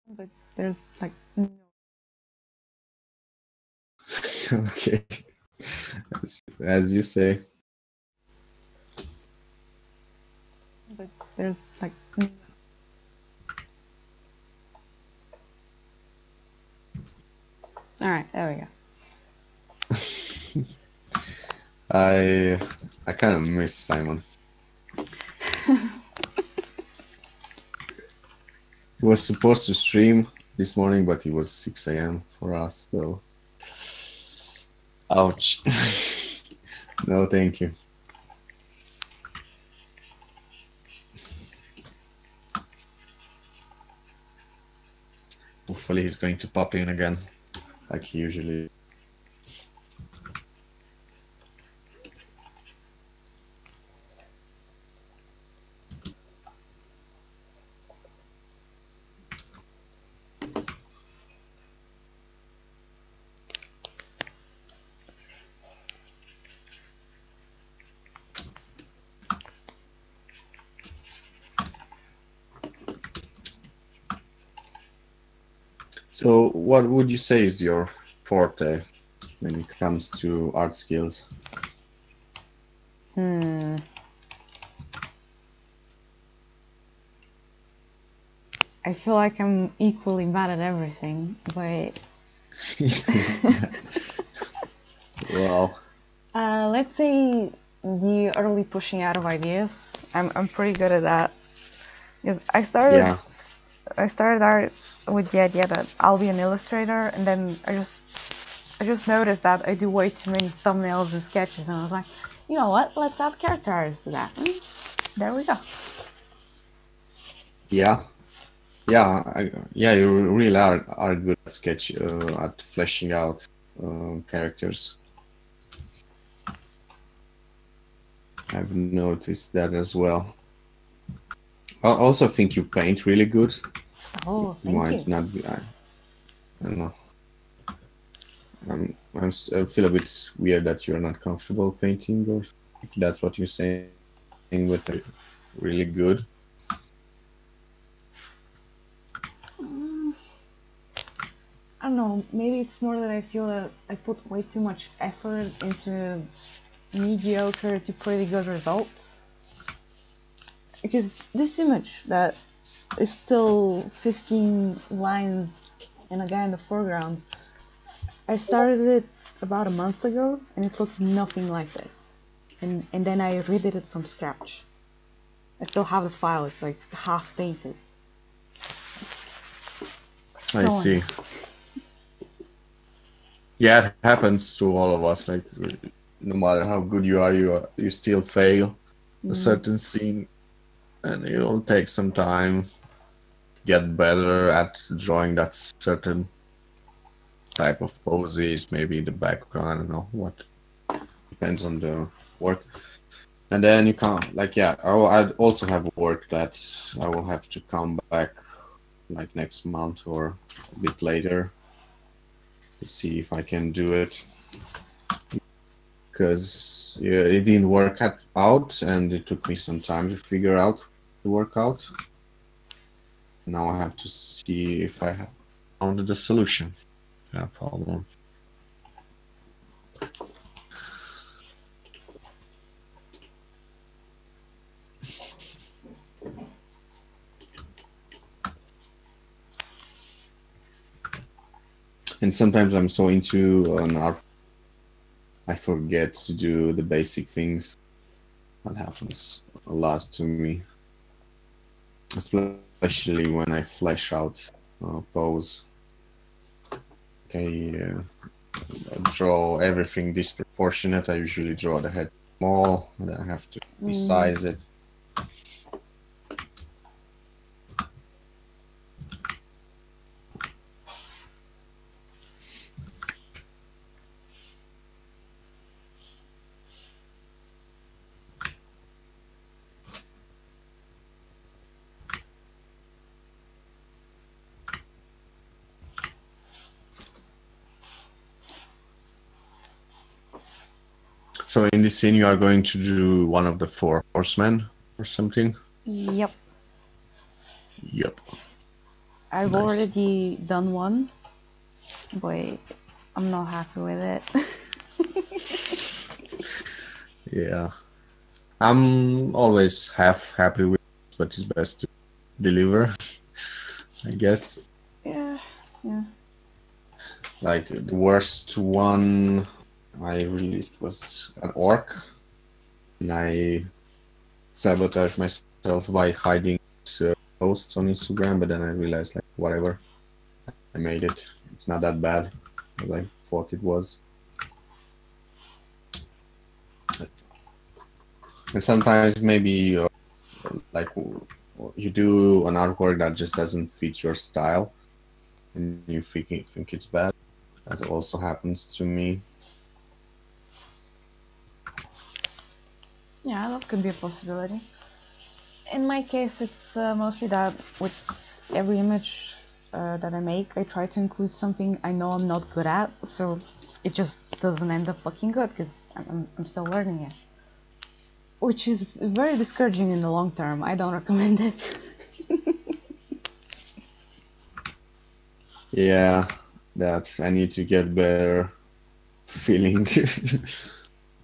but there's like no. Okay, as you say. But there's like no. All right, there we go. I kind of miss Simon. He was supposed to stream this morning, but it was 6 a.m. for us, so ouch. No, thank you. Hopefully he's going to pop in again, like he usually. So, what would you say is your forte when it comes to art skills? I feel like I'm equally bad at everything, but Wow. let's say the early pushing out of ideas. I'm pretty good at that. Because I started art with the idea that I'll be an illustrator, and then I just noticed that I do way too many thumbnails and sketches, and I was like, you know what? Let's add character artists to that. And there we go. Yeah. Yeah, you really are good at sketch, at fleshing out characters. I've noticed that as well. I also think you paint really good. Oh, You thank might you. not be. I don't know. I feel a bit weird that you're not comfortable painting, or if that's what you're saying, but really good. I don't know, maybe it's more that I feel that I put way too much effort into mediocre to pretty good results. Because this image that is still 15 lines and a guy in the foreground, I started it about a month ago and it looked nothing like this. And then I redid it from scratch. I still have the file, it's like half painted. I see. Yeah, it happens to all of us. Like, no matter how good you are, you still fail a certain scene, and it'll take some time to get better at drawing that certain type of poses, maybe the background. I don't know what, depends on the work. And then you can't, like, yeah, I'd also have work that I will have to come back like next month or a bit later to see if I can do it, because yeah, it didn't work out and it took me some time to figure out the workout. Now I have to see if I have found the solution to that problem. And sometimes I'm so into an art, I forget to do the basic things. That happens a lot to me, especially when I flesh out pose. I draw everything disproportionate. I usually draw the head small, and then I have to resize it. So in this scene, you are going to do one of the 4 horsemen or something? Yep. Yep. I've already done one, but I'm not happy with it. Yeah. I'm always half happy with it, but it's best to deliver, I guess. Yeah, yeah. Like the worst one I released was an orc, and I sabotaged myself by hiding posts on Instagram, but then I realized, like, whatever, I made it. It's not that bad as I thought it was. And sometimes maybe like you do an artwork that just doesn't fit your style, and you think it's bad. That also happens to me. Yeah, that could be a possibility. In my case, it's mostly that with every image that I make, I try to include something I know I'm not good at, so it just doesn't end up looking good because I'm still learning it. Which is very discouraging in the long term. I don't recommend it. Yeah, that's I need to get better feeling.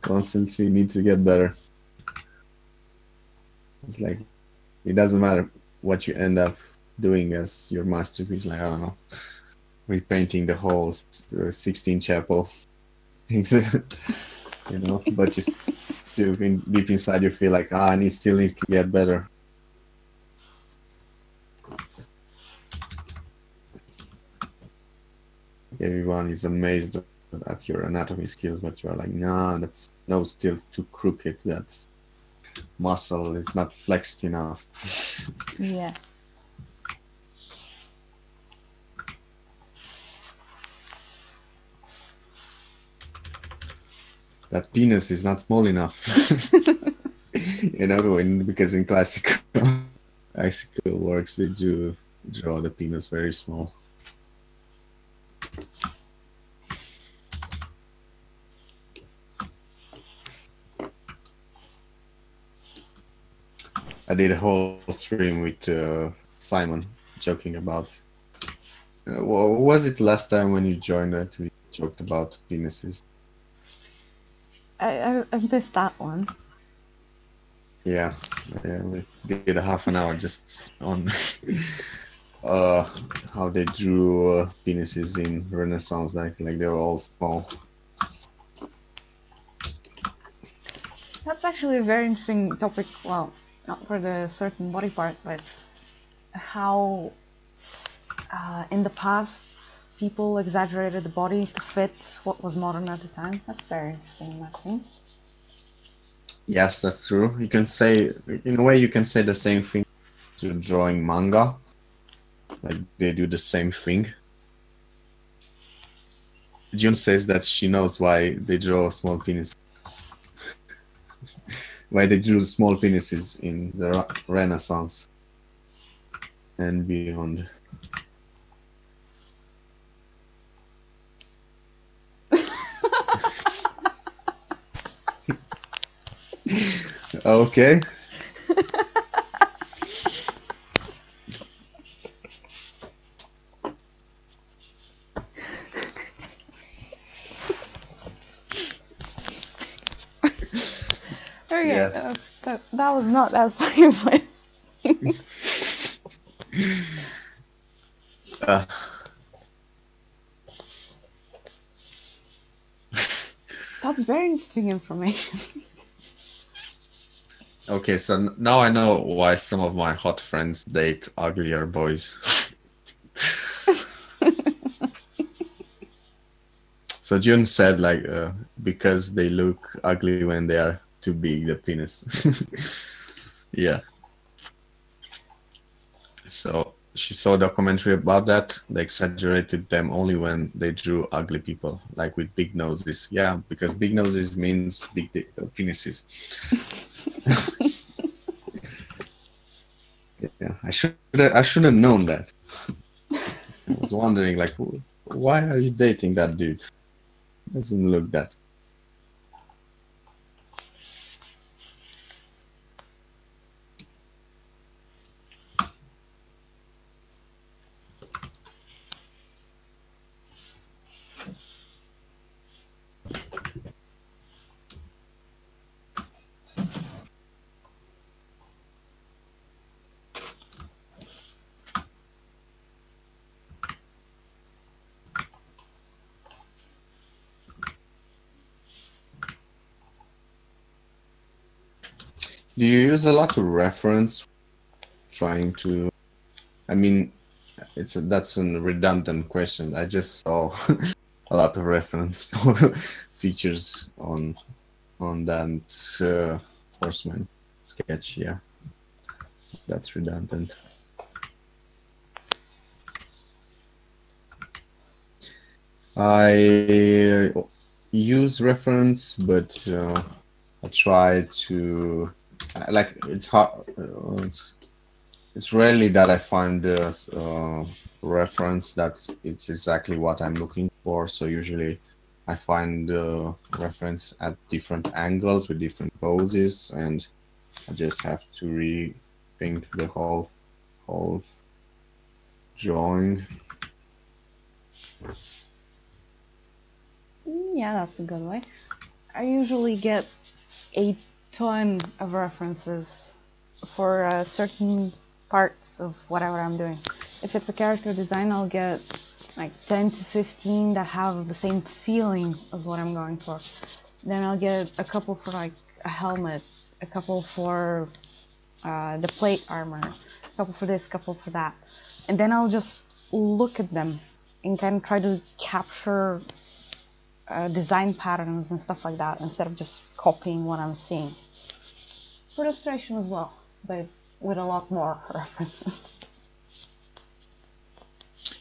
Constantly need to get better. It's like it doesn't matter what you end up doing as your masterpiece. Like, I don't know, repainting the whole Sixteen Chapel, you know. But you still, deep inside, you feel like, I still need to get better. Everyone is amazed at your anatomy skills, but you're like, nah, that's still too crooked. That muscle is not flexed enough. Yeah. That penis is not small enough. You know, because in classical works they do draw the penis very small. I did a whole stream with Simon joking about. Was it last time when you joined that we joked about penises? I missed that one. Yeah, we did a half an hour just on how they drew penises in Renaissance, like they were all small. That's actually a very interesting topic. Well, not for the certain body part, but how in the past people exaggerated the body to fit what was modern at the time. That's very interesting, I think. Yes, that's true. You can say, in a way, you can say the same thing to drawing manga. Like they do the same thing. June says that she knows why they draw small penises. Why they drew small penises in the Renaissance and beyond. Okay. Okay, Yeah. that was not that funny, but that's very interesting information. Okay, so now I know why some of my hot friends date uglier boys. So June said, like, because they look ugly when they are too big, the penis. Yeah. So she saw a documentary about that. They exaggerated them only when they drew ugly people, like with big noses. Yeah, because big noses means big penises. Yeah, I should have known that. I was wondering, like, why are you dating that dude? Doesn't look that. Do you use a lot of reference trying to? I mean, that's a redundant question. I just saw a lot of reference features on that horseman sketch. Yeah, that's redundant. I use reference, but I try to like it's hard. It's rarely that I find a reference that it's exactly what I'm looking for. So usually I find the reference at different angles with different poses, and I just have to rethink the whole drawing. Yeah, that's a good way. I usually get a ton of references for certain parts of whatever I'm doing. If it's a character design, I'll get like 10 to 15 that have the same feeling as what I'm going for. Then I'll get a couple for like a helmet, a couple for the plate armor, a couple for this, a couple for that. And then I'll just look at them and kind of try to capture design patterns and stuff like that instead of just copying what I'm seeing. For illustration as well, but with a lot more references.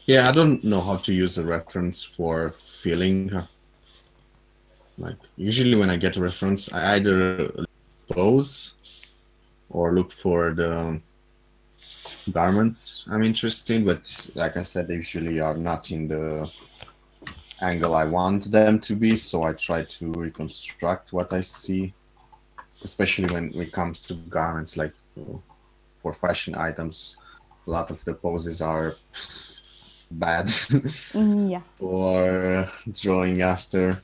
Yeah, I don't know how to use a reference for feeling. Like usually when I get a reference, I either pose or look for the garments I'm interested in, but like I said, they usually are not in the angle I want them to be, so I try to reconstruct what I see, especially when it comes to garments. Like for fashion items, a lot of the poses are bad Yeah. for drawing after.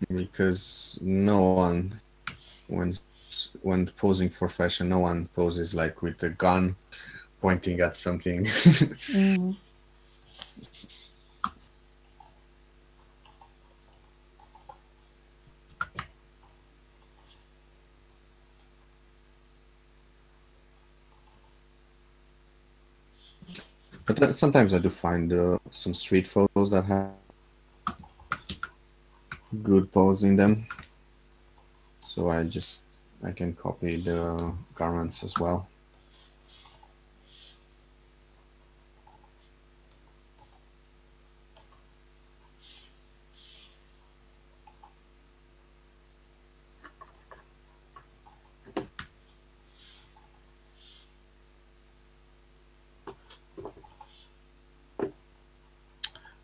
Because no one, when posing for fashion, no one poses like with a gun pointing at something. Mm-hmm. But sometimes I do find some street photos that have good pose in them, so I can copy the garments as well.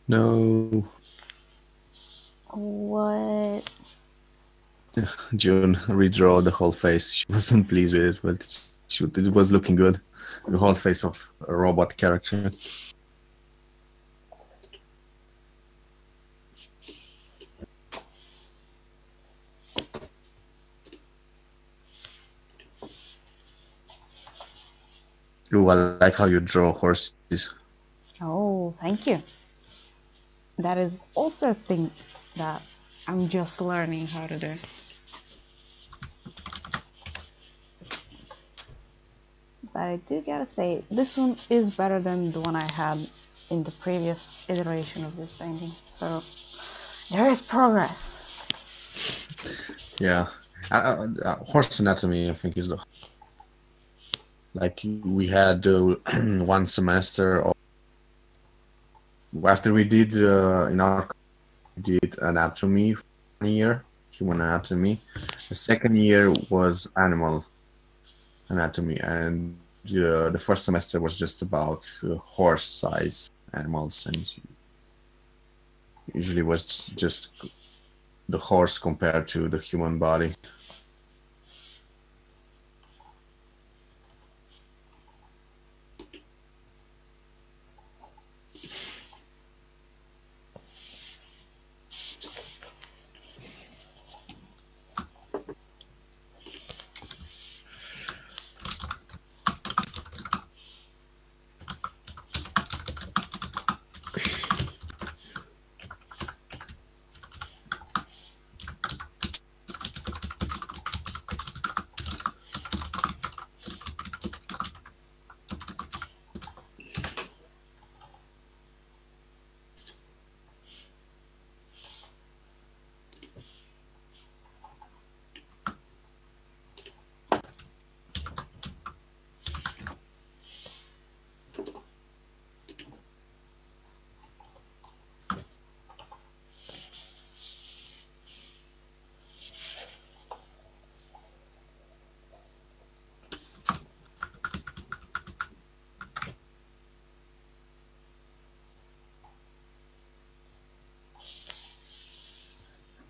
No. What? June redraw the whole face. She wasn't pleased with it, but it was looking good. The whole face of a robot character. Ooh, I like how you draw horses. Oh, thank you. That is also a thing that I'm just learning how to do. But I do gotta say, this one is better than the one I had in the previous iteration of this painting. So there is progress. Yeah, horse anatomy I think is the like we had one semester of, after we did in our did anatomy for 1 year, human anatomy. The second year was animal anatomy, and the first semester was just about horse size animals, and usually was just the horse compared to the human body.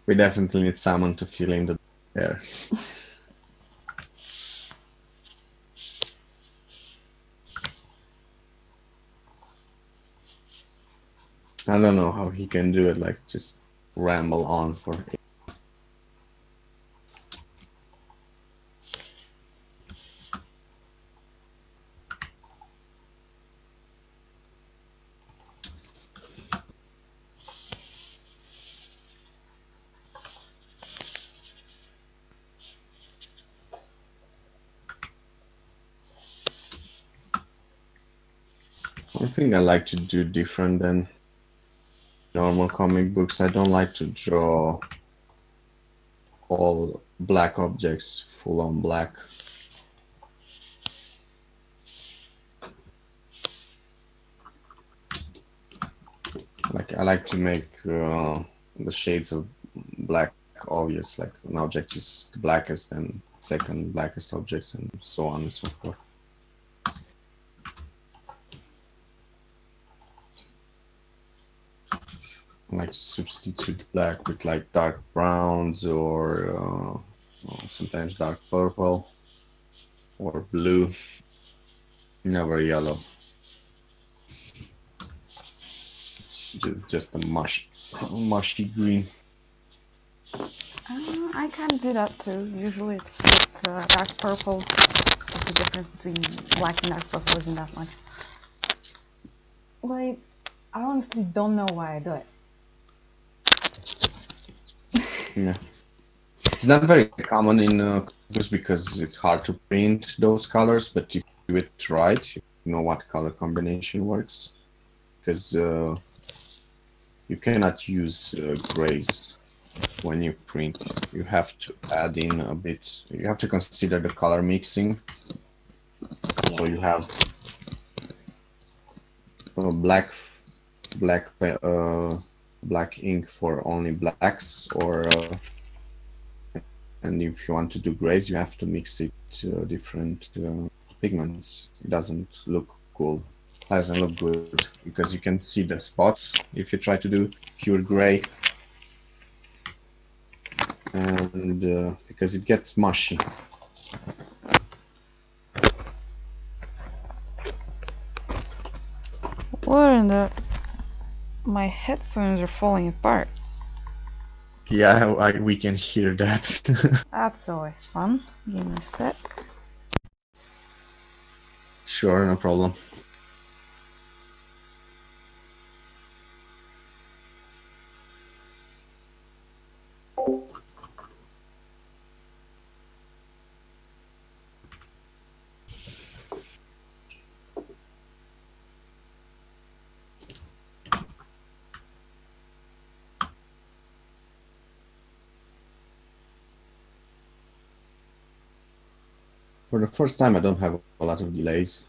We definitely need someone to fill in the air. I don't know how he can do it, like just ramble on for ages. One thing I like to do different than normal comic books, I don't like to draw all black objects full on black. Like I like to make the shades of black obvious, like an object is the blackest and second blackest objects and so on and so forth. Like substitute black with like dark browns or sometimes dark purple or blue, never yellow. Just a mushy green. I can do that too. Usually it's with dark purple. The difference between black and dark purple isn't that much. Like, I honestly don't know why I do it. Yeah. It's not very common in just because it's hard to print those colors, but if you do it right, you know what color combination works. Because you cannot use grays when you print. You have to add in a bit, you have to consider the color mixing. So you have black ink for only blacks, or and if you want to do grays, you have to mix it different pigments. It doesn't look cool. It doesn't look good because you can see the spots if you try to do pure gray, and because it gets mushy. What in the... My headphones are falling apart. Yeah, we can hear that. That's always fun. Give me a sec. Sure, no problem. For the first time, I don't have a lot of delays.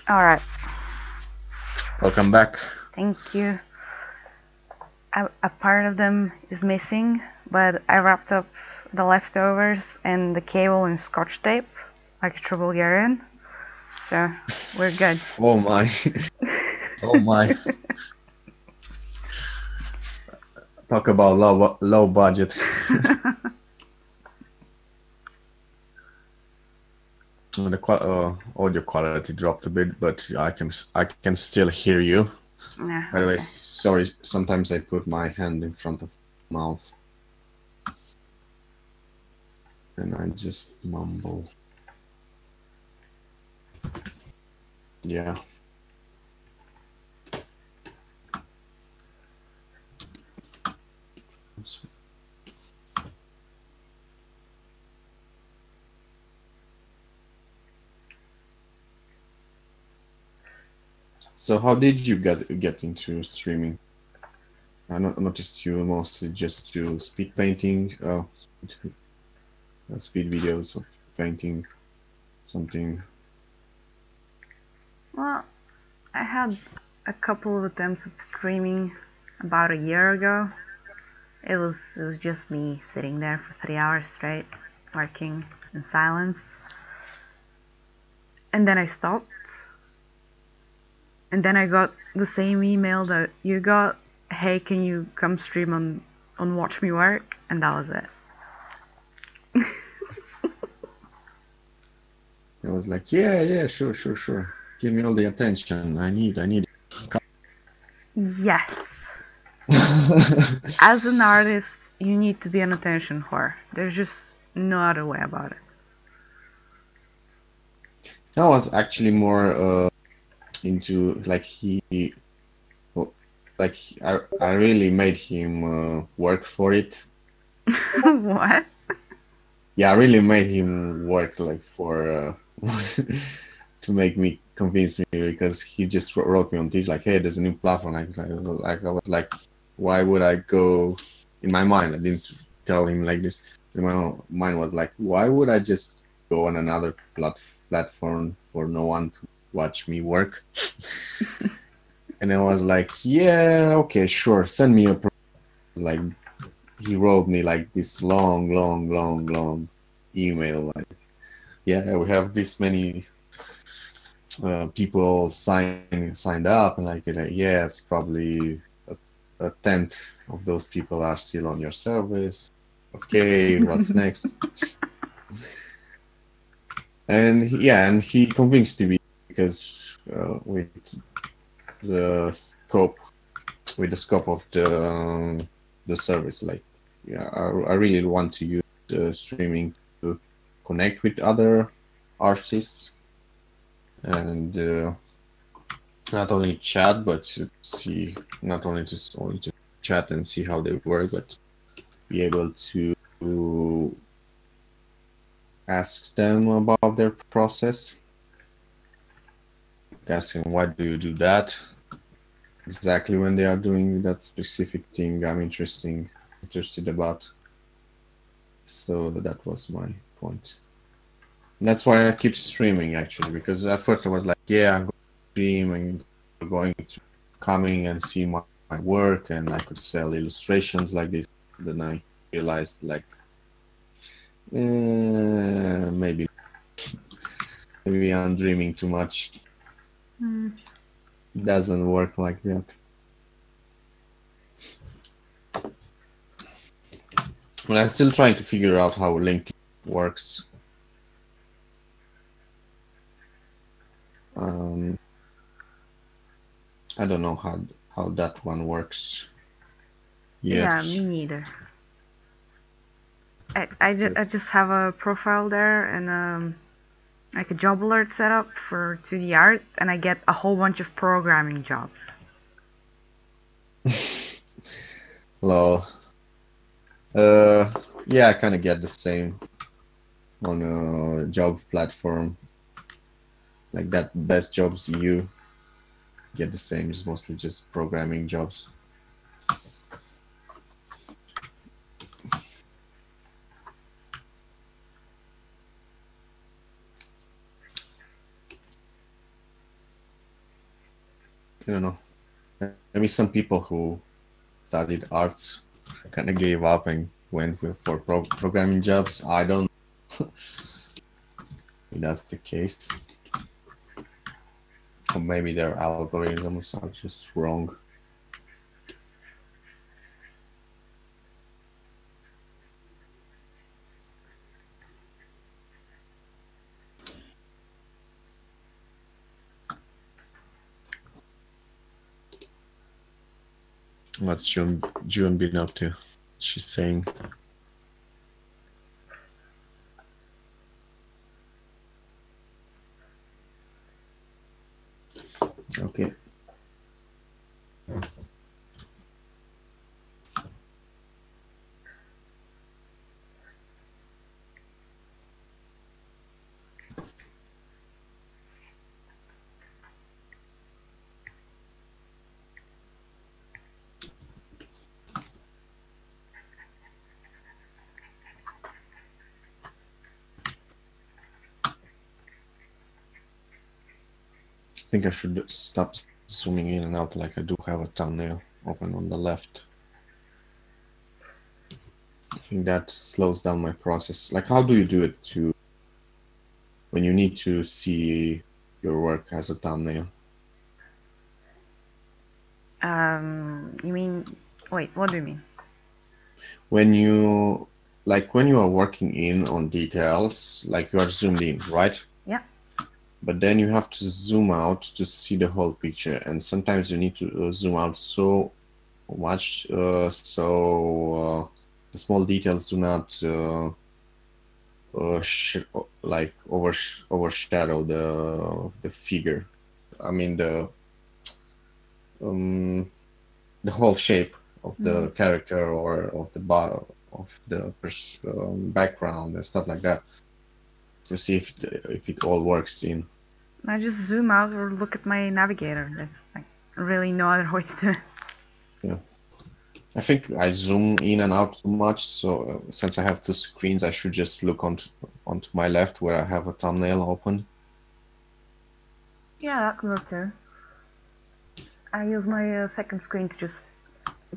Alright. Welcome back. Thank you. A part of them is missing, but I wrapped up the leftovers and the cable in scotch tape, like a true Bulgarian. So we're good. Oh my. Oh my. Talk about low budget. The audio quality dropped a bit, but I can still hear you. Yeah, By the way, okay. sorry. Sometimes I put my hand in front of my mouth, and I just mumble. Yeah. So how did you get into streaming? I noticed you mostly just do speed painting, speed videos of painting something. Well, I had a couple of attempts at streaming about a year ago. It was just me sitting there for 3 hours straight, working in silence. And then I stopped. And then I got the same email that you got. Hey, can you come stream on Watch Me Work? And that was it. I was like, yeah, sure. Give me all the attention I need. Yes. As an artist, you need to be an attention whore. There's just no other way about it. I was actually more into I really made him work for it. What? Yeah, I really made him work like for to make me convince me, because he just wrote me on Twitch like, hey, there's a new platform. Like I was like, why would I go? In my mind, I didn't tell him like this. In my mind was like, why would I just go on another platform for no one to watch me work? And I was like, yeah, okay, sure, send me a like. He wrote me like this long email like, yeah, we have this many people signed up, and like, yeah, it's probably a tenth of those people are still on your service. Okay, what's next? And yeah, he convinced me, because with the scope of the service, like, yeah, I really want to use streaming to connect with other artists, and not only chat, but to see, not only to chat and see how they work, but be able to ask them about their process, asking why do you do that, exactly when they are doing that specific thing I'm interested about. So that was my point. And that's why I keep streaming, actually, because at first I was like, yeah, I'm going to stream and going to coming and see my work, and I could sell illustrations like this. Then I realized like, maybe I'm dreaming too much. It doesn't work like that. But I'm still trying to figure out how LinkedIn works. I don't know how that one works yet. Yeah, me neither. I just have a profile there and like a job alert set up for 2D art, and I get a whole bunch of programming jobs. Lol. Yeah, I kind of get the same on a job platform. Like that, best jobs you get the same. It's mostly just programming jobs. you know, maybe some people who studied arts kind of gave up and went for programming jobs. I don't know if that's the case. Or maybe their algorithms are just wrong. What's June been up to? She's saying. Okay. I think I should stop zooming in and out, like I do have a thumbnail open on the left. I think that slows down my process. Like, how do you do it when you need to see your work as a thumbnail? You mean, wait, what do you mean? When you are working on details, like you are zoomed in, right? Yeah. But then you have to zoom out to see the whole picture, and sometimes you need to zoom out so much so the small details do not overshadow the figure. I mean the whole shape of the character or of the background and stuff like that, to see if it all works in. I just zoom out or look at my navigator. There's like really no other way to do it. Yeah. I think I zoom in and out too much, so since I have two screens, I should just look onto my left where I have a thumbnail open. Yeah, that could work too. I use my second screen to just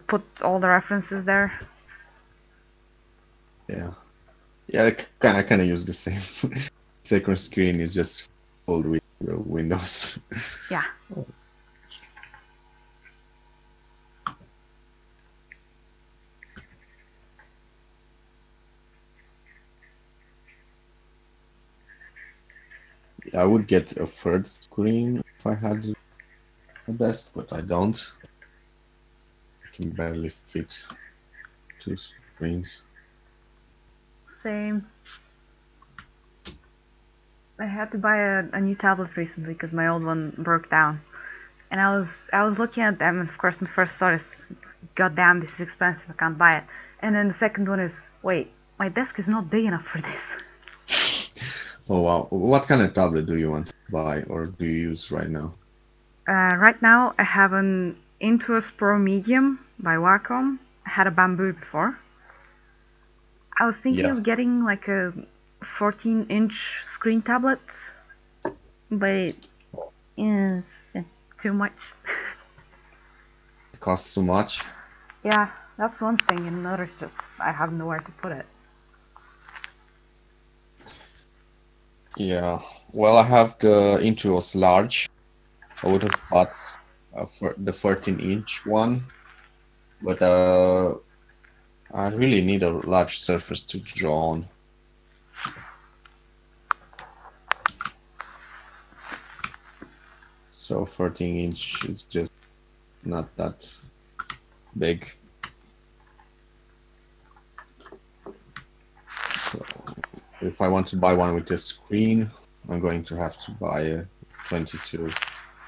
put all the references there. Yeah, I kind of use the same. Second screen is just filled with windows. Yeah. I would get a third screen if I had the best, but I don't. I can barely fit two screens. Same. I had to buy a new tablet recently because my old one broke down, and I was looking at them, and of course my first thought is, God damn, this is expensive, I can't buy it. And then the second one is, wait, my desk is not big enough for this. Oh wow! What kind of tablet do you want to buy, or do you use right now? Right now I have an Intuos Pro Medium by Wacom. I had a Bamboo before. I was thinking of getting like a 14-inch screen tablet, but it's too much. It costs too much? Yeah, that's one thing, and another is just I have nowhere to put it. Yeah, well, I have the Intuos Large. I would have bought for the 14-inch one, but I really need a large surface to draw on. So 14-inch is just not that big. So if I want to buy one with a screen, I'm going to have to buy a 22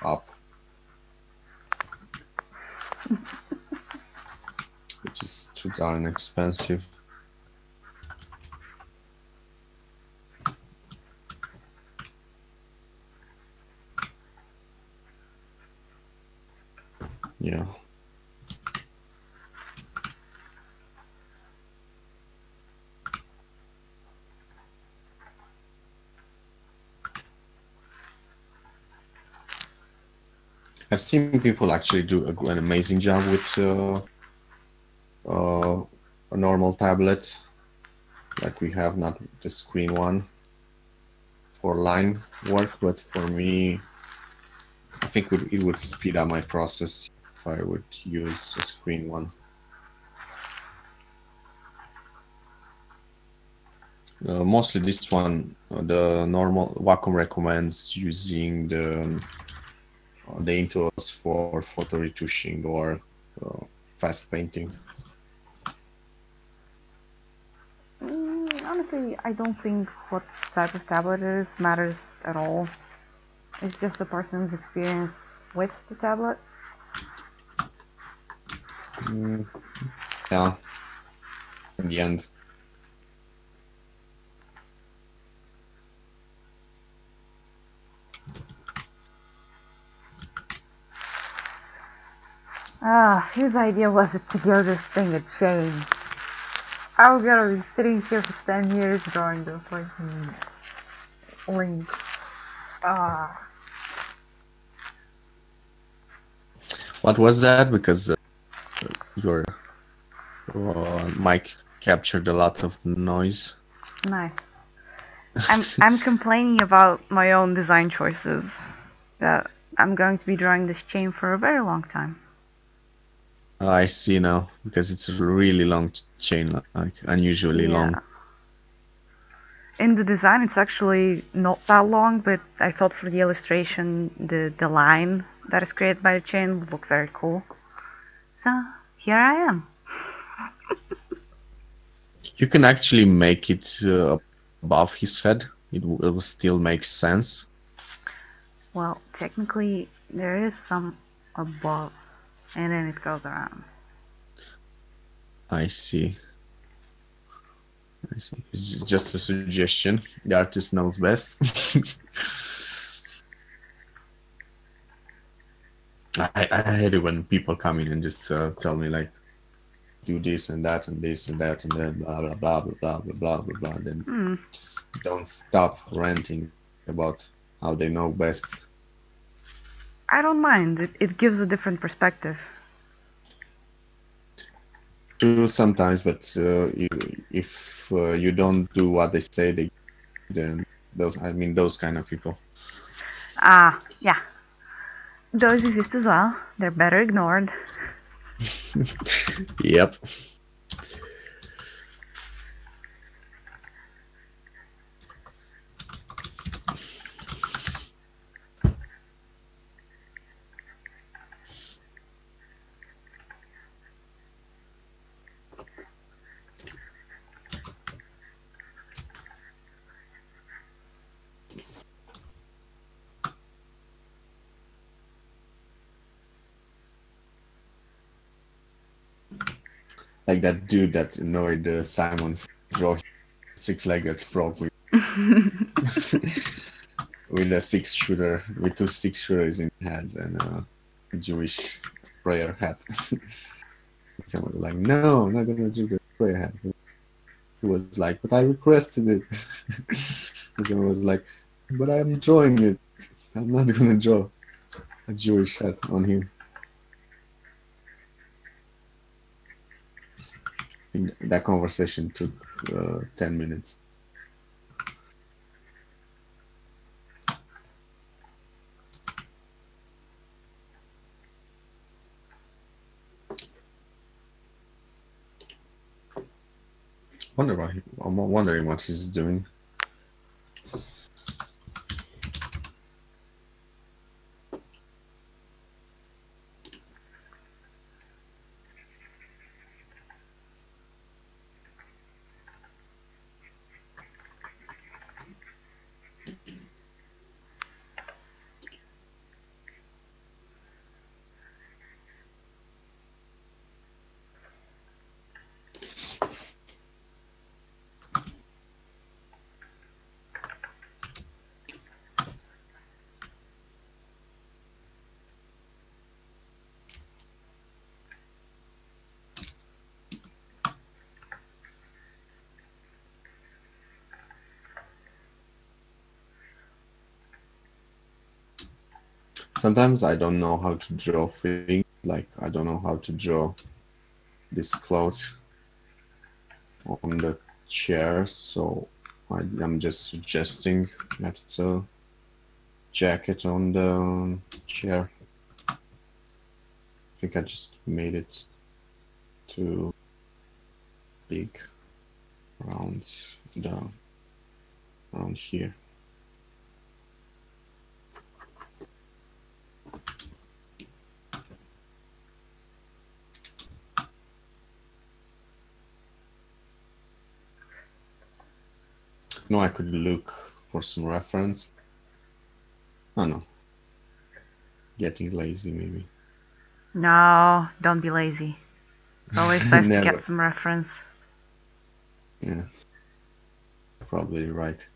up, which is too darn expensive. Yeah. I've seen people actually do an amazing job with a normal tablet, like we have, not the screen one, for line work, but for me, I think it would speed up my process if I would use a screen one. Mostly this one, the normal Wacom recommends using the Intuos for photo retouching or fast painting. Honestly, I don't think what type of tablet it is matters at all. It's just the person's experience with the tablet. Yeah, in the end. His idea was to give this thing a chain. I was gonna be sitting here for 10 years drawing those fucking links. What was that? Because your mic captured a lot of noise. Nice. I'm complaining about my own design choices. That I'm going to be drawing this chain for a very long time. I see now, because it's a really long chain, like unusually long. In the design, it's actually not that long, but I thought for the illustration, the line that is created by the chain would look very cool. So here I am. You can actually make it above his head. It will still make sense. Well, technically, there is some above, and then it goes around. I see. I see. It's just a suggestion. The artist knows best. I hate it when people come in and just tell me like, do this and that and this and that and then blah blah blah blah blah blah blah blah blah. Then just don't stop ranting about how they know best. I don't mind. It gives a different perspective. True sometimes, but if you don't do what they say, then those kind of people. Yeah. Those exist as well. They're better ignored. Yep. Like that dude that annoyed Simon for drawing six-legged frog with with a six-shooter, with two six-shooters in hands and a Jewish prayer hat. Someone was like, "No, I'm not gonna do the prayer hat." He was like, "But I requested it." And someone was like, "But I'm drawing it. I'm not gonna draw a Jewish hat on him." That conversation took 10 minutes. I'm wondering what he's doing. Sometimes I don't know how to draw things, like I don't know how to draw this cloth on the chair, so I'm just suggesting that it's a jacket on the chair. I think I just made it too big around here. No, I could look for some reference. Oh no. Getting lazy maybe. No, don't be lazy. It's always best to get some reference. Yeah. Probably right.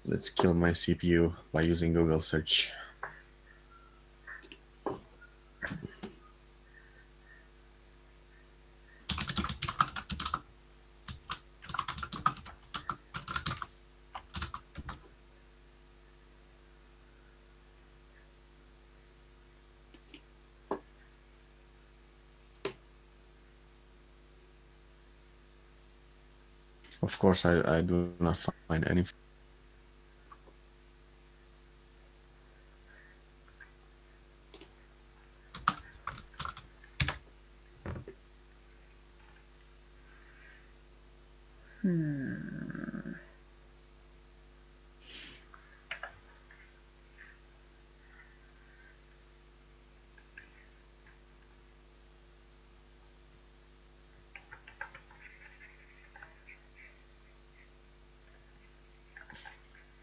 Let's kill my CPU by using Google search. Of course, I do not find anything.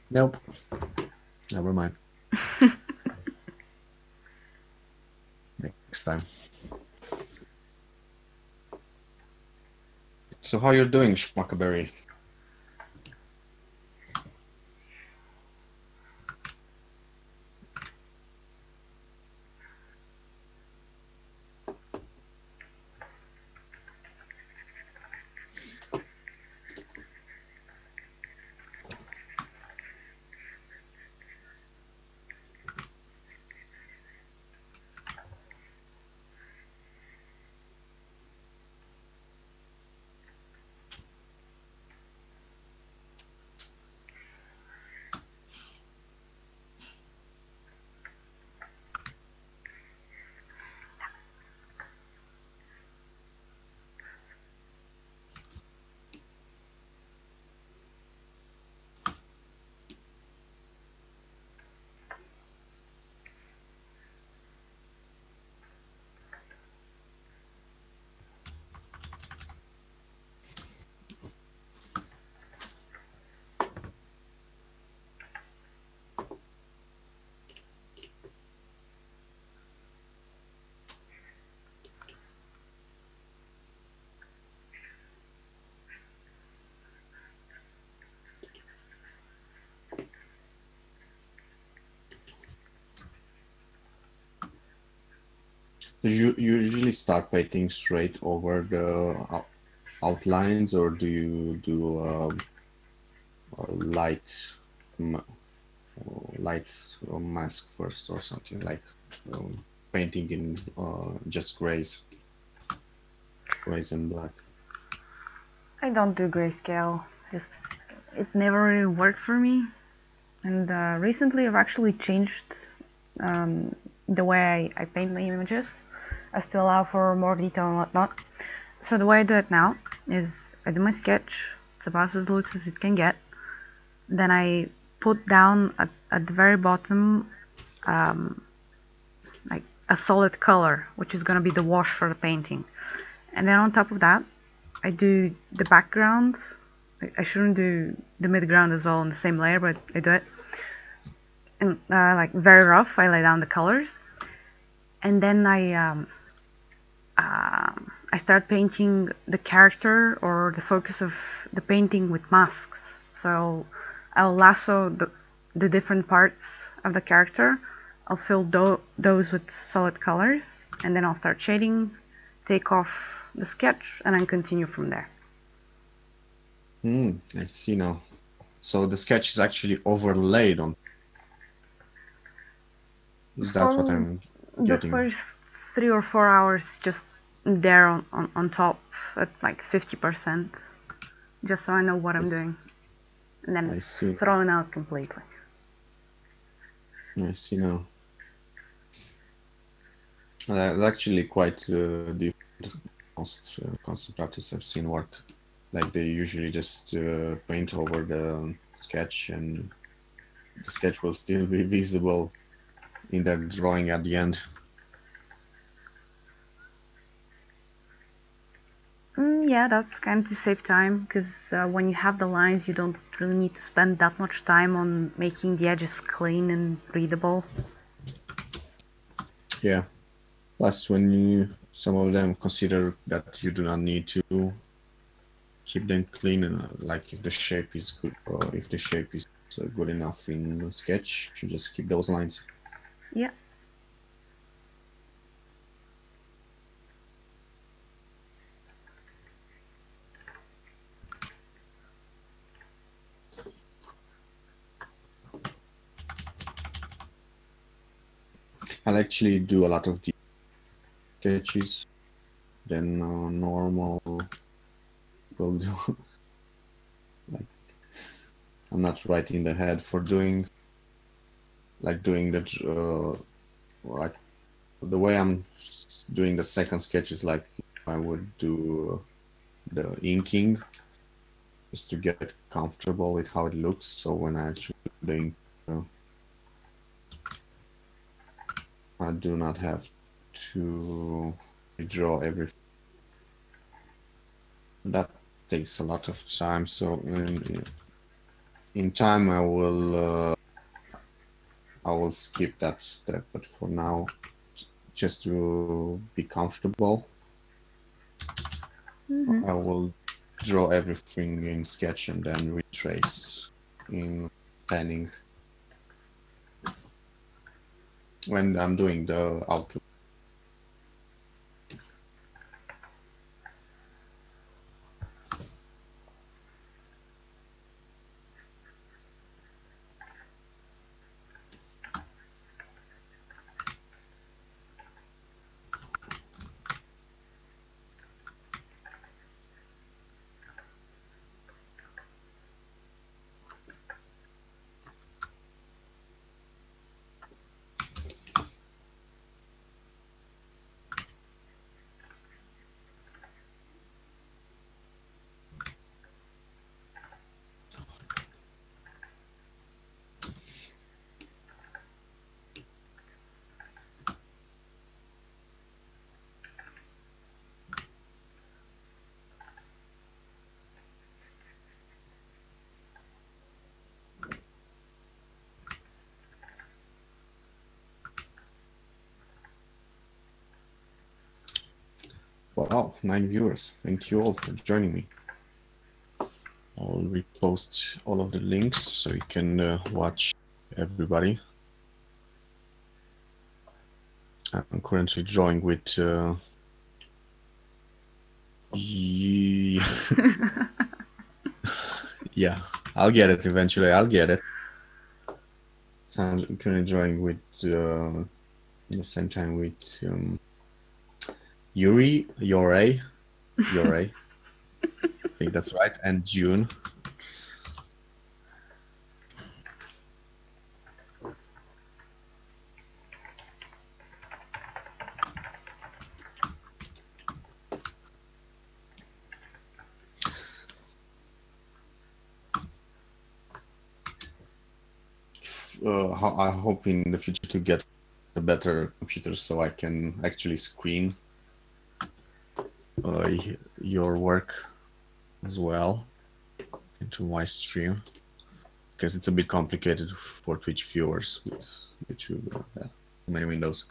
Nope. Never mind. Next time. So how you're doing, Schmuckaberry? Do you usually start painting straight over the outlines, or do you do a light mask first, or something like painting in just grays and black? I don't do grayscale. Just it never really worked for me. And recently I've actually changed the way I paint my images as to allow for more detail and whatnot. So the way I do it now is I do my sketch, it's about as loose as it can get. Then I put down at the very bottom like a solid color, which is going to be the wash for the painting. And then on top of that, I do the background. I shouldn't do the midground as well on the same layer, but I do it. And like very rough, I lay down the colors. And then I start painting the character or the focus of the painting with masks. So I'll lasso the different parts of the character. I'll fill those with solid colors, and then I'll start shading, take off the sketch, and then continue from there. I see now. So the sketch is actually overlaid on. That's what I'm getting. The first 3 or 4 hours just there on top at like 50%, just so I know what I'm doing, and then it's thrown out completely. I see now. That's actually quite different. Most concept artists I've seen work. Like they usually just paint over the sketch, and the sketch will still be visible in their drawing at the end. Yeah, that's kind of to save time, because when you have the lines, you don't really need to spend that much time on making the edges clean and readable. Yeah. Plus, some of them consider that you do not need to keep them clean, like if the shape is good, or if the shape is good enough in the sketch, you just keep those lines. Yeah. I'll actually do a lot of the sketches than normal people do. Like, I'm not right in the head for doing the like the way I'm doing the second sketch is like I would do the inking just to get comfortable with how it looks. So when I actually do the ink, I do not have to redraw everything. That takes a lot of time. So in time, I will skip that step. But for now, just to be comfortable, I will draw everything in Sketch and then retrace in Penning when I'm doing the outline. Wow, 9 viewers. Thank you all for joining me. I'll repost all of the links so you can watch everybody. I'm currently drawing with yeah, I'll get it eventually. I'll get it. So I'm currently drawing with at the same time with Yuri, Yorei, I think that's right, and June. I hope in the future to get a better computer so I can actually screen your work as well into my stream, because it's a bit complicated for Twitch viewers with YouTube. Many windows.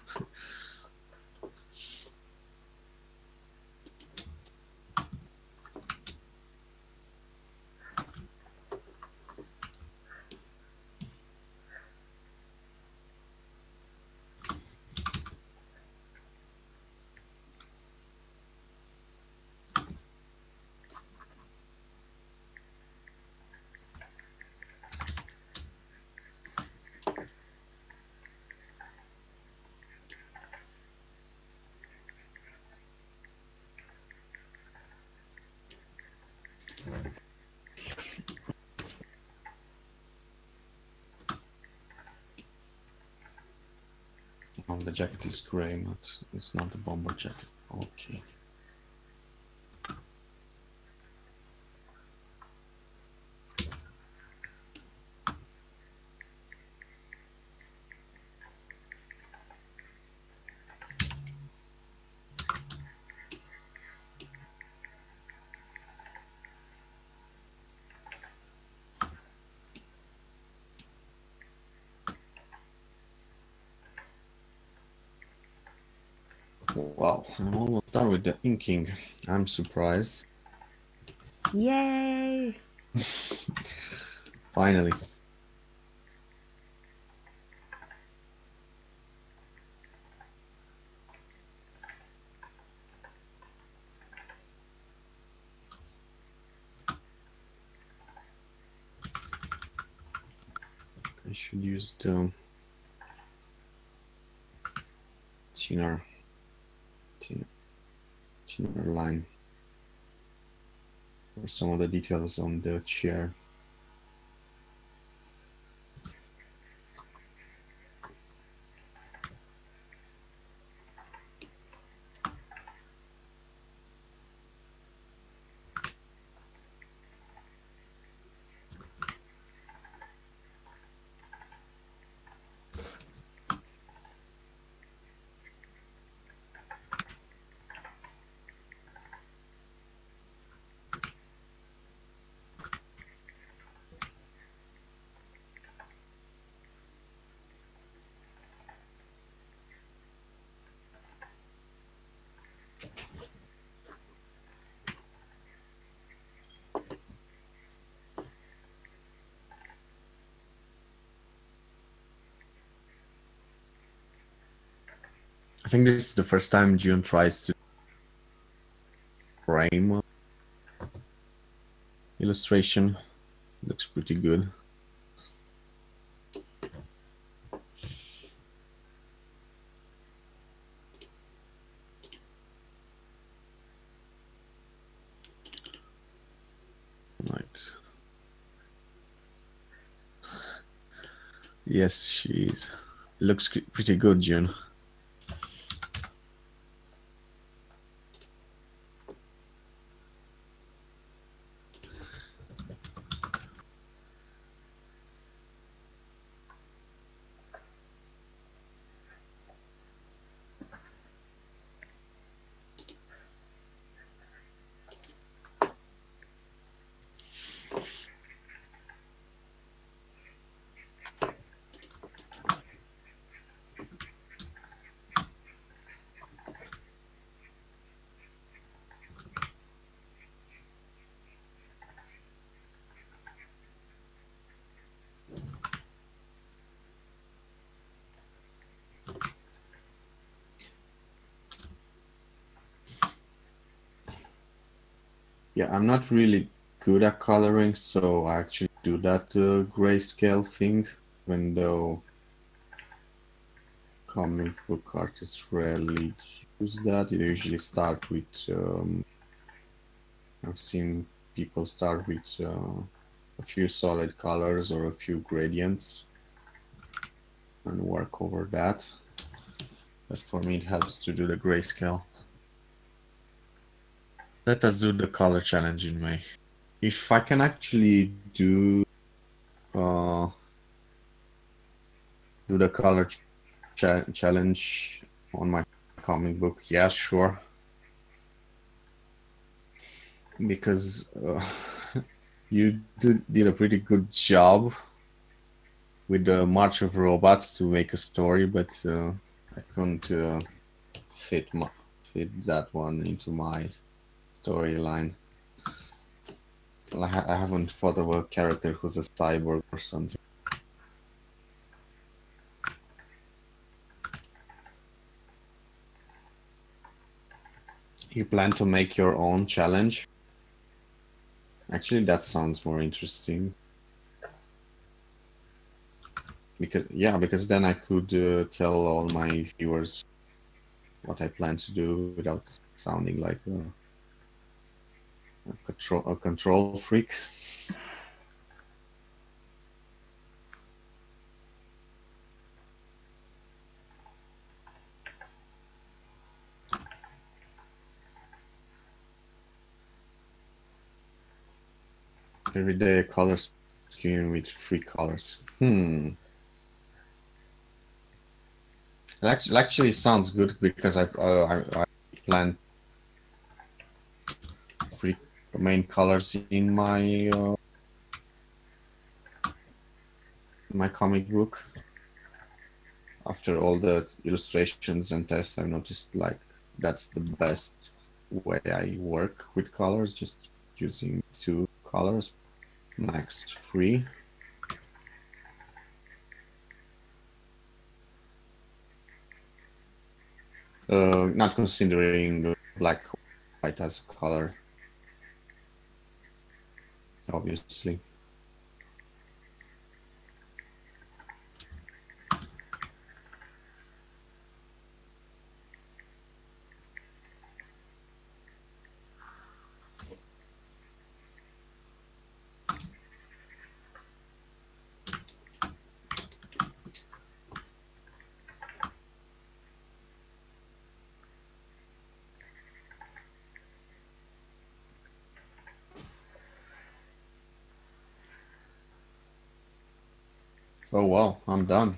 Oh, the jacket is gray, but it's not a bomber jacket. Okay. Wow, I'm almost done with the inking. I'm surprised. Yay! Finally. I should use the thinner line for some of the details on the chair. I think this is the first time June tries to frame illustration. Looks pretty good. Like, yes, she's looks pretty good, June. Yeah, I'm not really good at coloring, so I actually do that grayscale thing, even though comic book artists rarely use that. They usually start with, I've seen people start with a few solid colors or a few gradients and work over that. But for me, it helps to do the grayscale. Let us do the color challenge in May. If I can actually do the color challenge on my comic book, yeah, sure. Because you did a pretty good job with the March of Robots to make a story, but I couldn't fit that one into my storyline. I haven't thought of a character who's a cyborg or something. You plan to make your own challenge? Actually, that sounds more interesting. Because then I could tell all my viewers what I plan to do without sounding like a control freak. Everyday color scheme with 3 colors. It actually sounds good because I planned 3 main colors in my comic book. After all the illustrations and tests, I've noticed like that's the best way I work with colors, just using 2 colors, max 3. Not considering black white as a color, obviously. Oh wow, I'm done.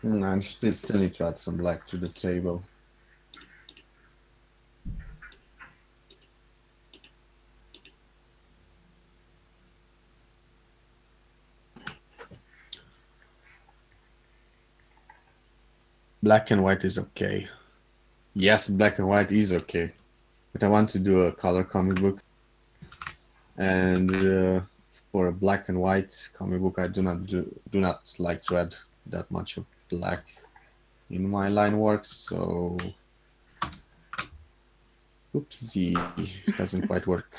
I still need to add some black to the table. Black and white is okay. Yes, black and white is okay. But I want to do a color comic book. And for a black and white comic book, I do not like to add that much of black in my line works, so oopsie, doesn't quite work.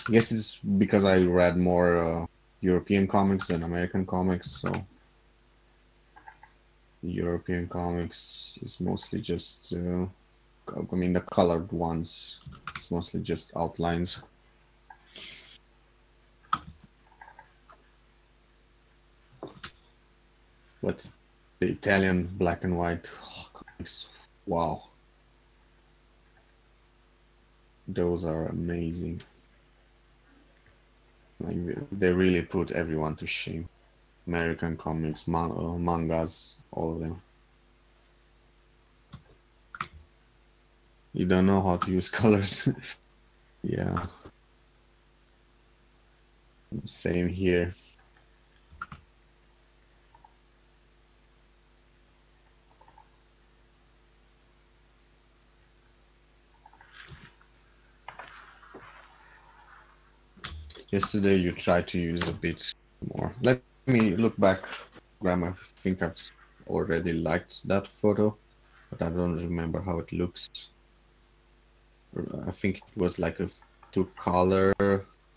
I guess it's because I read more European comics than American comics, so European comics is mostly just, I mean, the colored ones, it's mostly just outlines. But the Italian black and white comics, wow. Those are amazing. Like, they really put everyone to shame. American comics, mangas, all of them. You don't know how to use colors. Yeah. Same here. Yesterday you tried to use a bit more. Let me look back. Graham, I think I've already liked that photo, but I don't remember how it looks. I think it was like a 2-color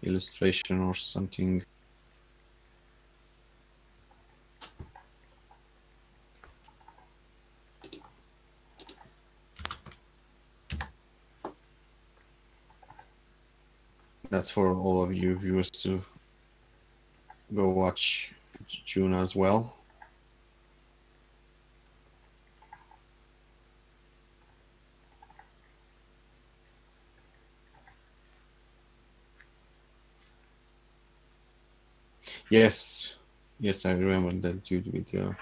illustration or something. That's for all of you viewers to go watch June as well. Yes, I remember that dude video.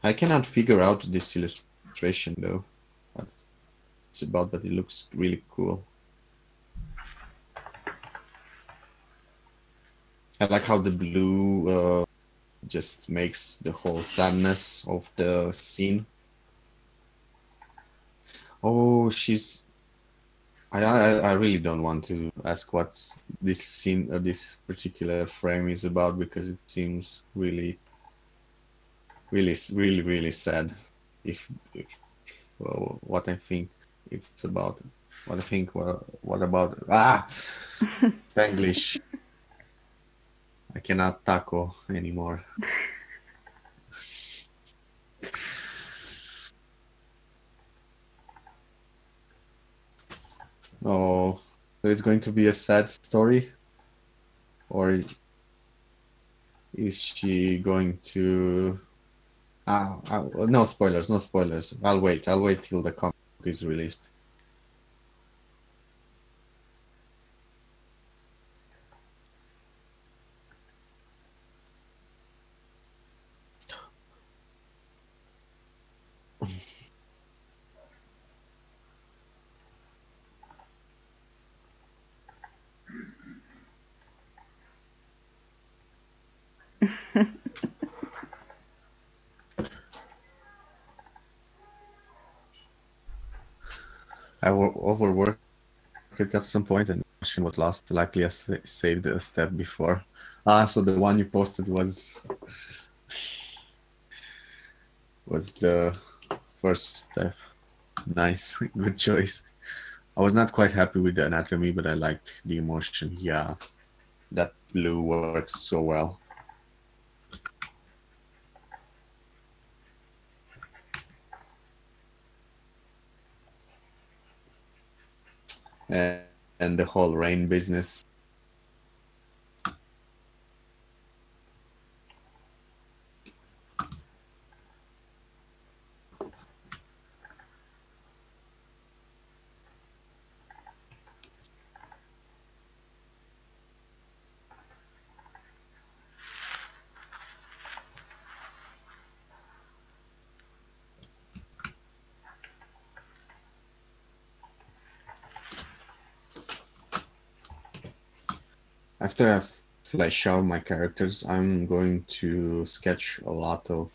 I cannot figure out this illustration though. But it's about that it looks really cool. I like how the blue just makes the whole sadness of the scene. Oh, she's. I really don't want to ask what this scene, this particular frame is about, because it seems really sad. If what I think it's about, what I think, what about Spanglish. I cannot taco anymore. Oh, so it's going to be a sad story? Or is she going to... no spoilers, no spoilers. I'll wait till the comic is released. I overworked it at some point and the question was lost. Luckily I saved a step before. So the one you posted was the first step. Nice. Good choice. I was not quite happy with the anatomy, but I liked the emotion. Yeah, that blue works so well. And the whole rain business. After I've fleshed out my characters, I'm going to sketch a lot of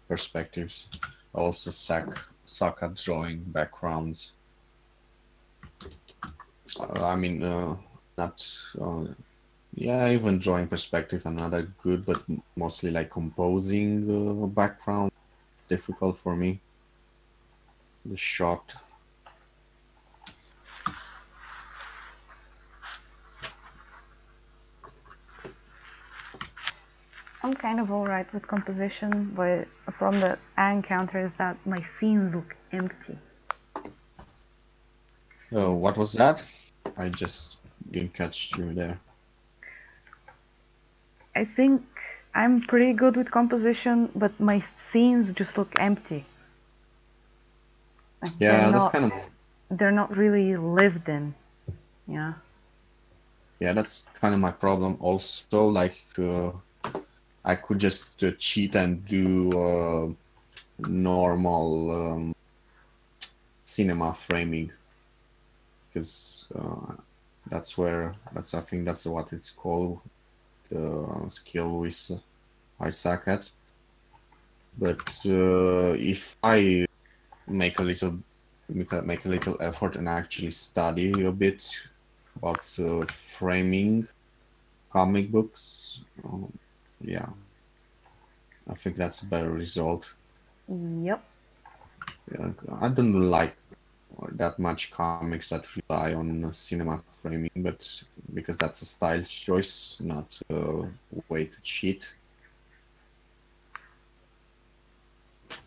perspectives. I also suck at drawing backgrounds. I mean, not... yeah, even drawing perspective, I'm not that good, but mostly like composing background, difficult for me. The shot. I'm kind of alright with composition, but from the I encounter is that my scenes look empty. What was that? I just didn't catch you there. I think I'm pretty good with composition, but my scenes just look empty. Like yeah, that's kind of... They're not really lived in. Yeah. Yeah, that's kind of my problem also. Like, I could just cheat and do normal cinema framing, because I think that's what it's called, the skill which I suck at. But if I make a little effort and actually study a bit about framing comic books, yeah, I think that's a better result. Yep. Yeah, I don't like that much comics that rely on cinema framing, but because that's a style choice, not a way to cheat.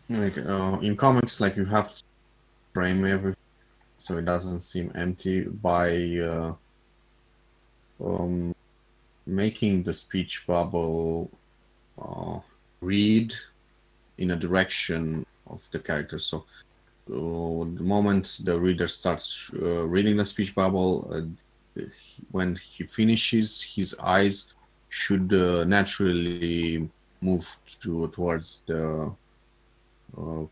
Like in comics, like you have to frame everything so it doesn't seem empty by making the speech bubble read in a direction of the character. So the moment the reader starts reading the speech bubble, when he finishes, his eyes should naturally move towards the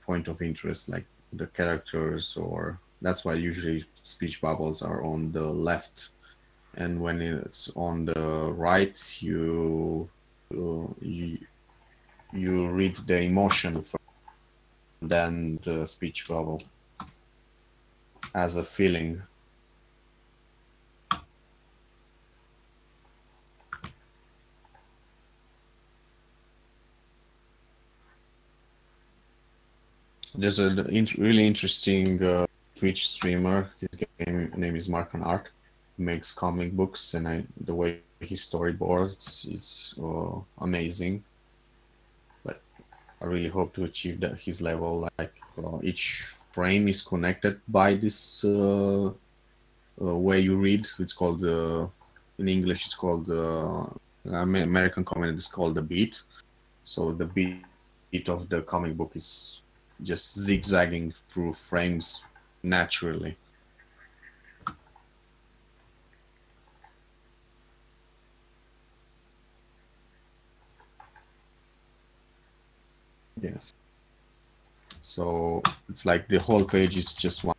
point of interest, like the characters, or that's why usually speech bubbles are on the left, and when it's on the right, you read the emotion first, then the speech bubble as a feeling. There's a really interesting Twitch streamer. His name is Markan Art. He makes comic books, and the way he storyboards is amazing. Like, I really hope to achieve his level. Like each frame is connected by this way you read. It's called in English is called American comic is called the beat. So the beat of the comic book is just zigzagging through frames naturally. Yes. So it's like the whole page is just one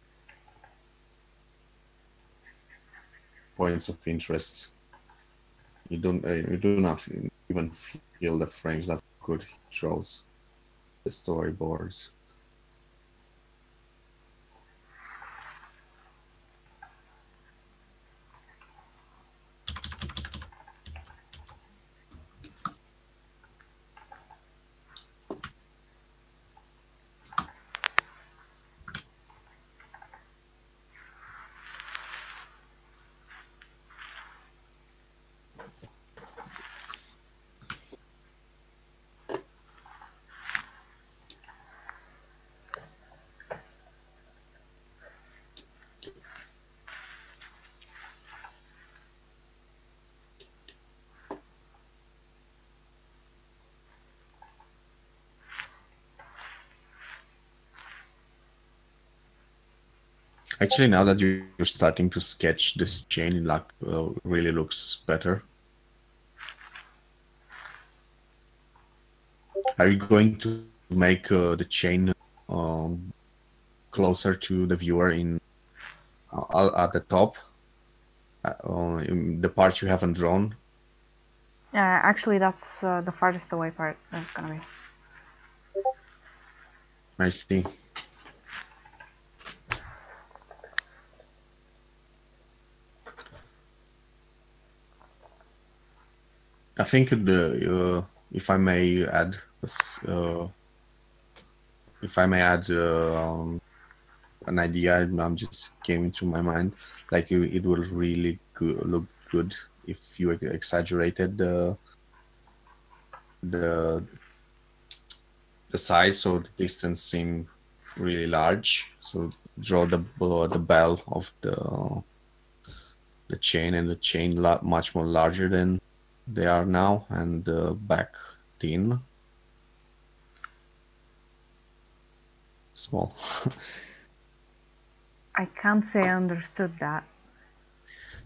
points of interest. You do not even feel the frames that good draws the storyboards. Actually, now that you're starting to sketch this chain, like really looks better. Are you going to make the chain closer to the viewer in at the top, in the part you haven't drawn? Yeah, actually, that's the farthest away part. That's gonna be. I see. I think if I may add this, if I may add an idea, I'm just came into my mind. Like it will really look good if you exaggerated the size, so the distance seem really large. So draw the bell of the chain, and the chain much more larger than they are now, and the back thin, small. I can't say I understood that.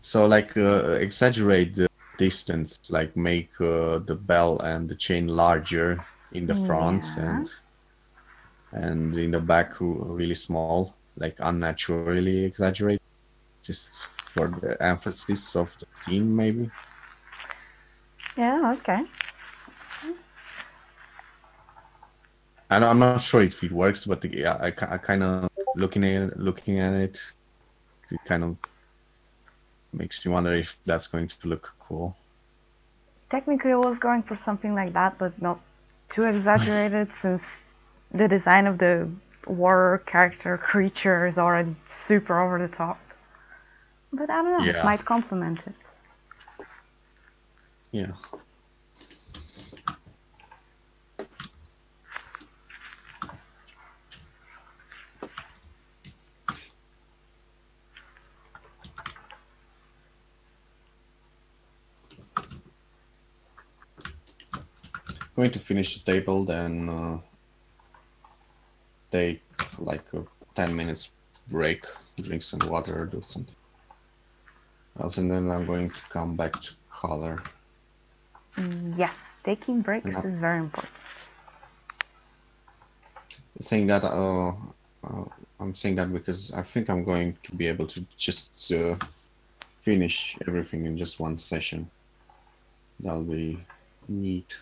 So like exaggerate the distance, like make the bell and the chain larger in the front, Yeah. and in the back really small, like unnaturally exaggerate, just for the emphasis of the scene, maybe. Yeah. Okay. I'm not sure if it works, but yeah, I kind of looking at it, it kind of makes me wonder if that's going to look cool. Technically, I was going for something like that, but not too exaggerated, since the design of the war character creature is already super over the top. But I don't know, it Yeah, might complement it. yeah. Going to finish the table, then take like a 10 minutes break, drink some water, do something else, and then I'm going to come back to color. Yes, taking breaks is very important. Saying that, I'm saying that because I think I'm going to be able to just finish everything in just one session. That'll be neat.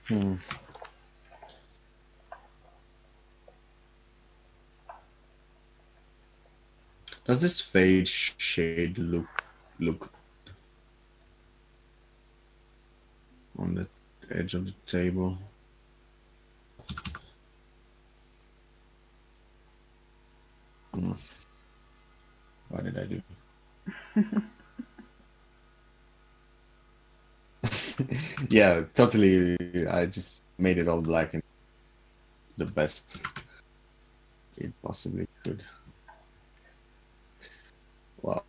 Hmm. Does this fade shade look on the edge of the table? What did I do? Yeah, totally. I just made it all black and the best it possibly could. Wow.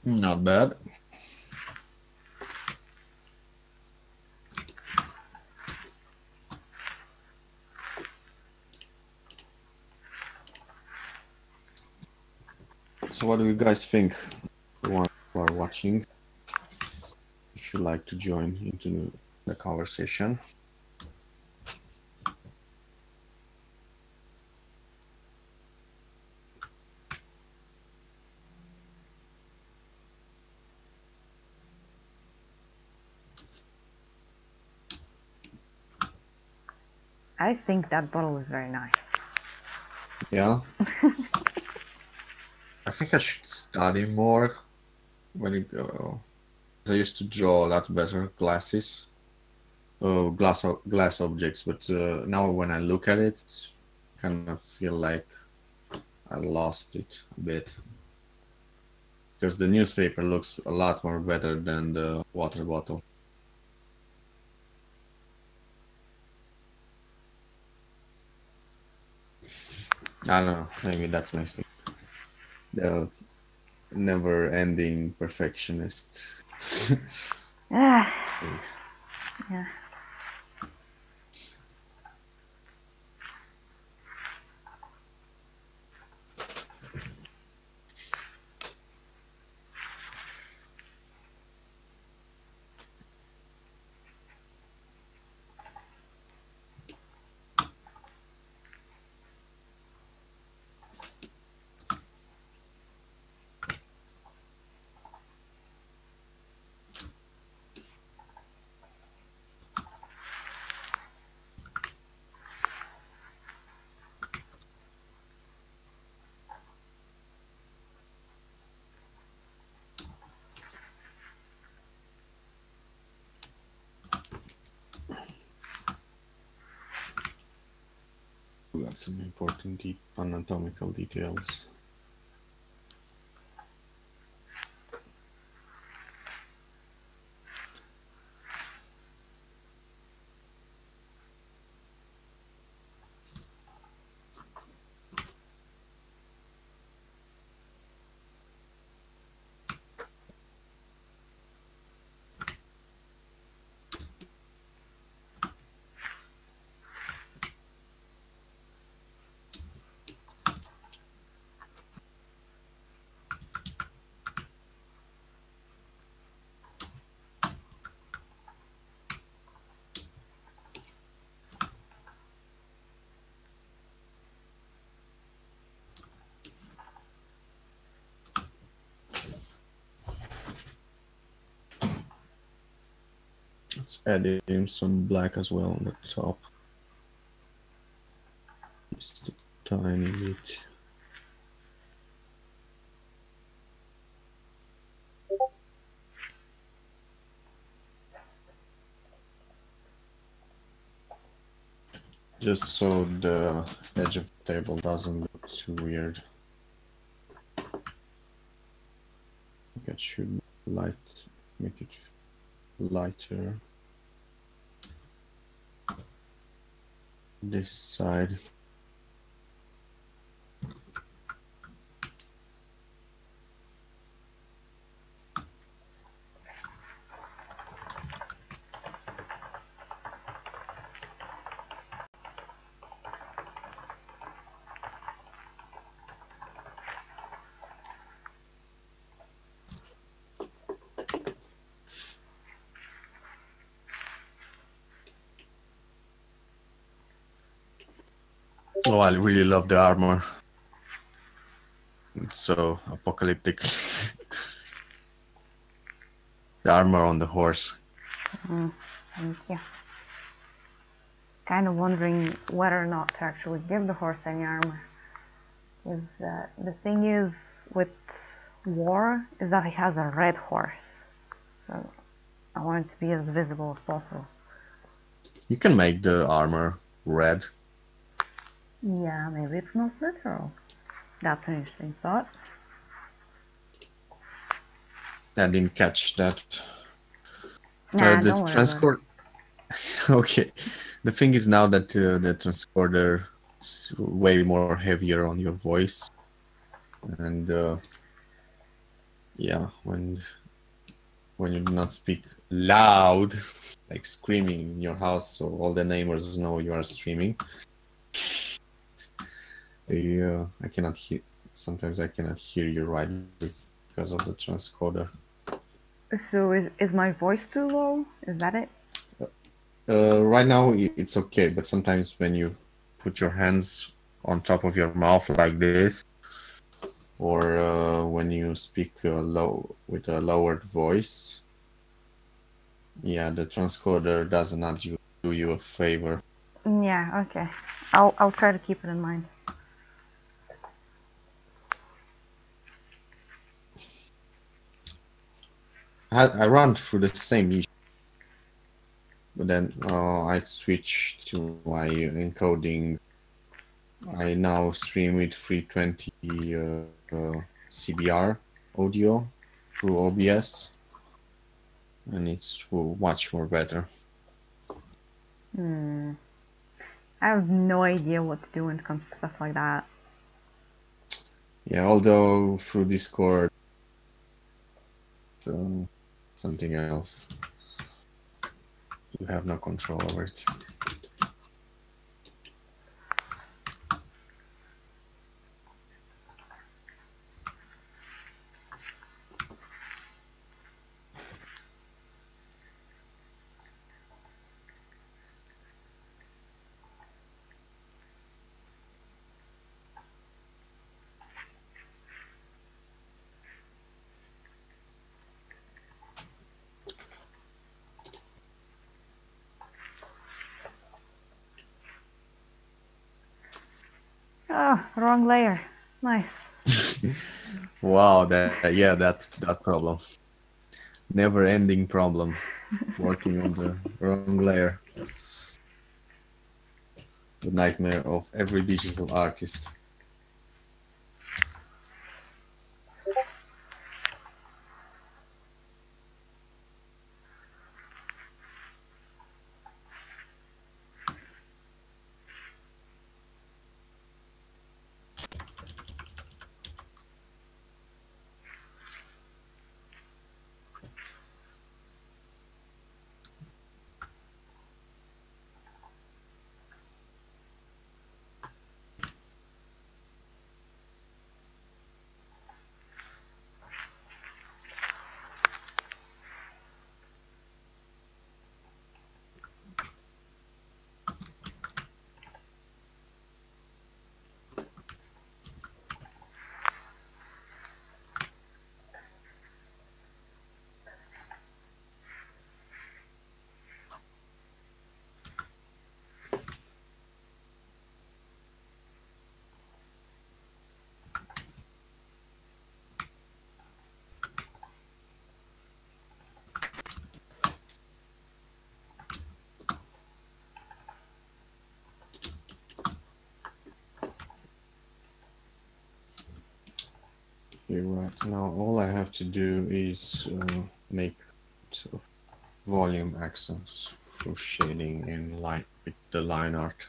Not bad. So what do you guys think, the ones who are watching? If you'd like to join into the conversation. I think that bottle is very nice. Yeah. I think I should study more when it go. I used to draw a lot better glasses, glass objects, but now when I look at it, I kind of feel like I lost it a bit. Because the newspaper looks a lot more better than the water bottle. I don't know, maybe that's my thing. The never-ending perfectionist. Yeah. We got some important anatomical details. Let's add in some black as well on the top. Just a tiny bit. Just so the edge of the table doesn't look too weird. I think it should make it lighter. This side. Oh, I really love the armor. It's so apocalyptic. The armor on the horse. Thank you. Kind of wondering whether or not to actually give the horse any armor. Is the thing is with war is that he has a red horse, so I want it to be as visible as possible. You can make the armor red. Yeah, maybe it's not literal. That's an interesting thought. I didn't catch that. Nah, The don't worry transcord. Okay, the thing is now that the transcorder is way more heavier on your voice, and yeah, when you do not speak loud, like screaming in your house, so all the neighbors know you are streaming. I cannot hear. Sometimes I cannot hear you right because of the transcoder. So is my voice too low? Is that it? Right now it's okay, but sometimes when you put your hands on top of your mouth like this, or when you speak low with a lowered voice, yeah, the transcoder does not do you a favor. Yeah, okay. I'll try to keep it in mind. I run through the same issue, but then I switched to my encoding. I now stream with 320 CBR audio through OBS, and it's much more better. I have no idea what to do when it comes to stuff like that. Yeah, although through Discord, so something else. You have no control over it. Oh, wrong layer. Nice. Wow, that problem. Never-ending problem. Working on the wrong layer. The nightmare of every digital artist. Here right now, all I have to do is make volume accents through shading and light with the line art.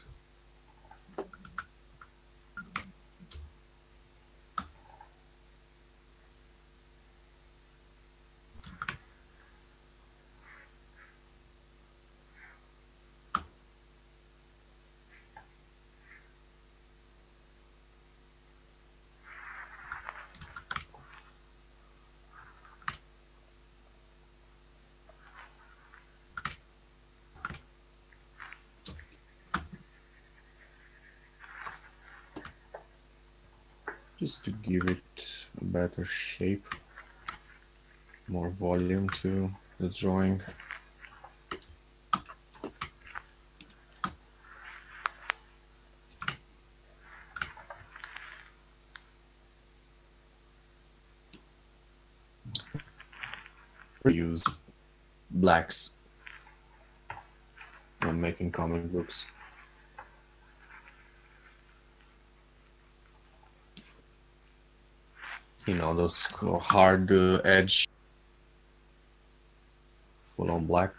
just to give it a better shape, more volume to the drawing. Use blacks when making comic books. You know, those hard edge, full on black.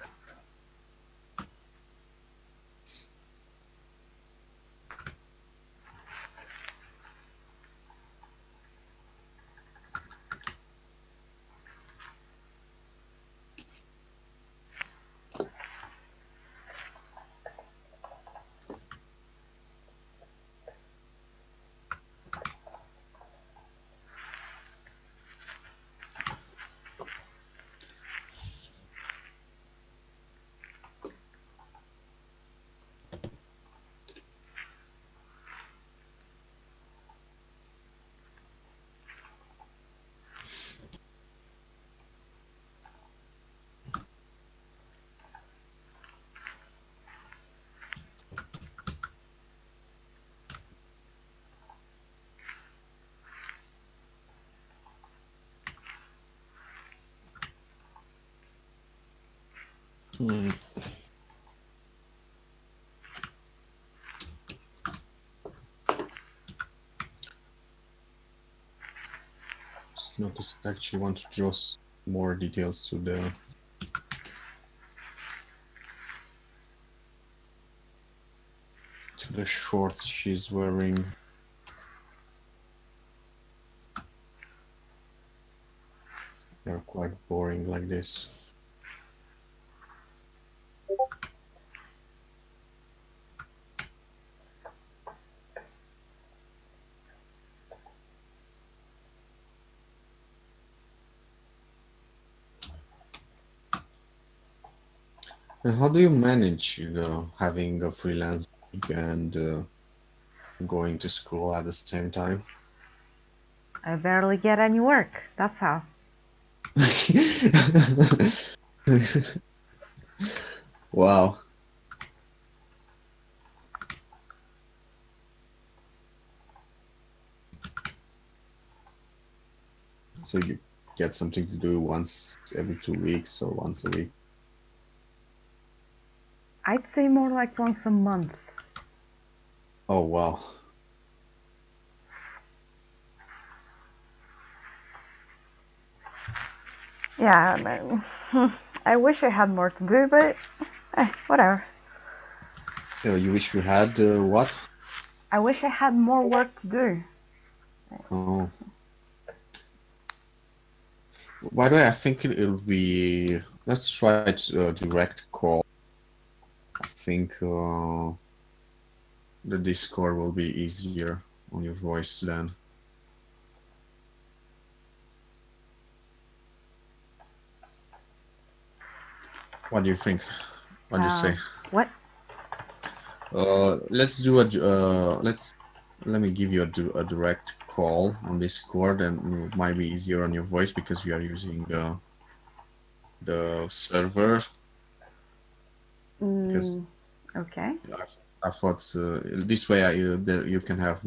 Just notice I actually want to draw more details to the shorts she's wearing. They're quite boring like this. And how do you manage having a freelance gig and going to school at the same time? I barely get any work. That's how. Wow. So you get something to do once every 2 weeks or once a week? I'd say more like once a month. Oh, wow. Yeah, I wish I had more to do, but whatever. You wish you had what? I wish I had more work to do. Oh. By the way, I think it'll be... Let's try a direct call. I think the Discord will be easier on your voice then. What do you think? What do you say? What? Let's do let me give you a direct call on Discord, and it might be easier on your voice because we are using the server. Because okay. I thought this way you can have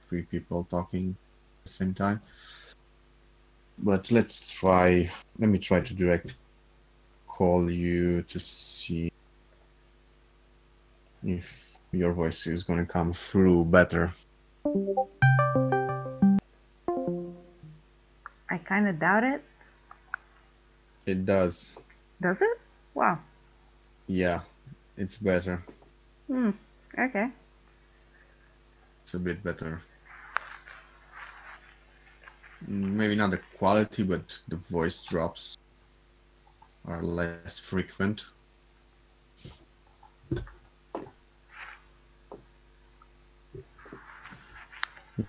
3 people talking at the same time. But let me try to direct call you to see if your voice is going to come through better. I kind of doubt it. It does. Does it? Wow. Yeah, it's better. Okay. It's a bit better. Maybe not the quality, but the voice drops are less frequent.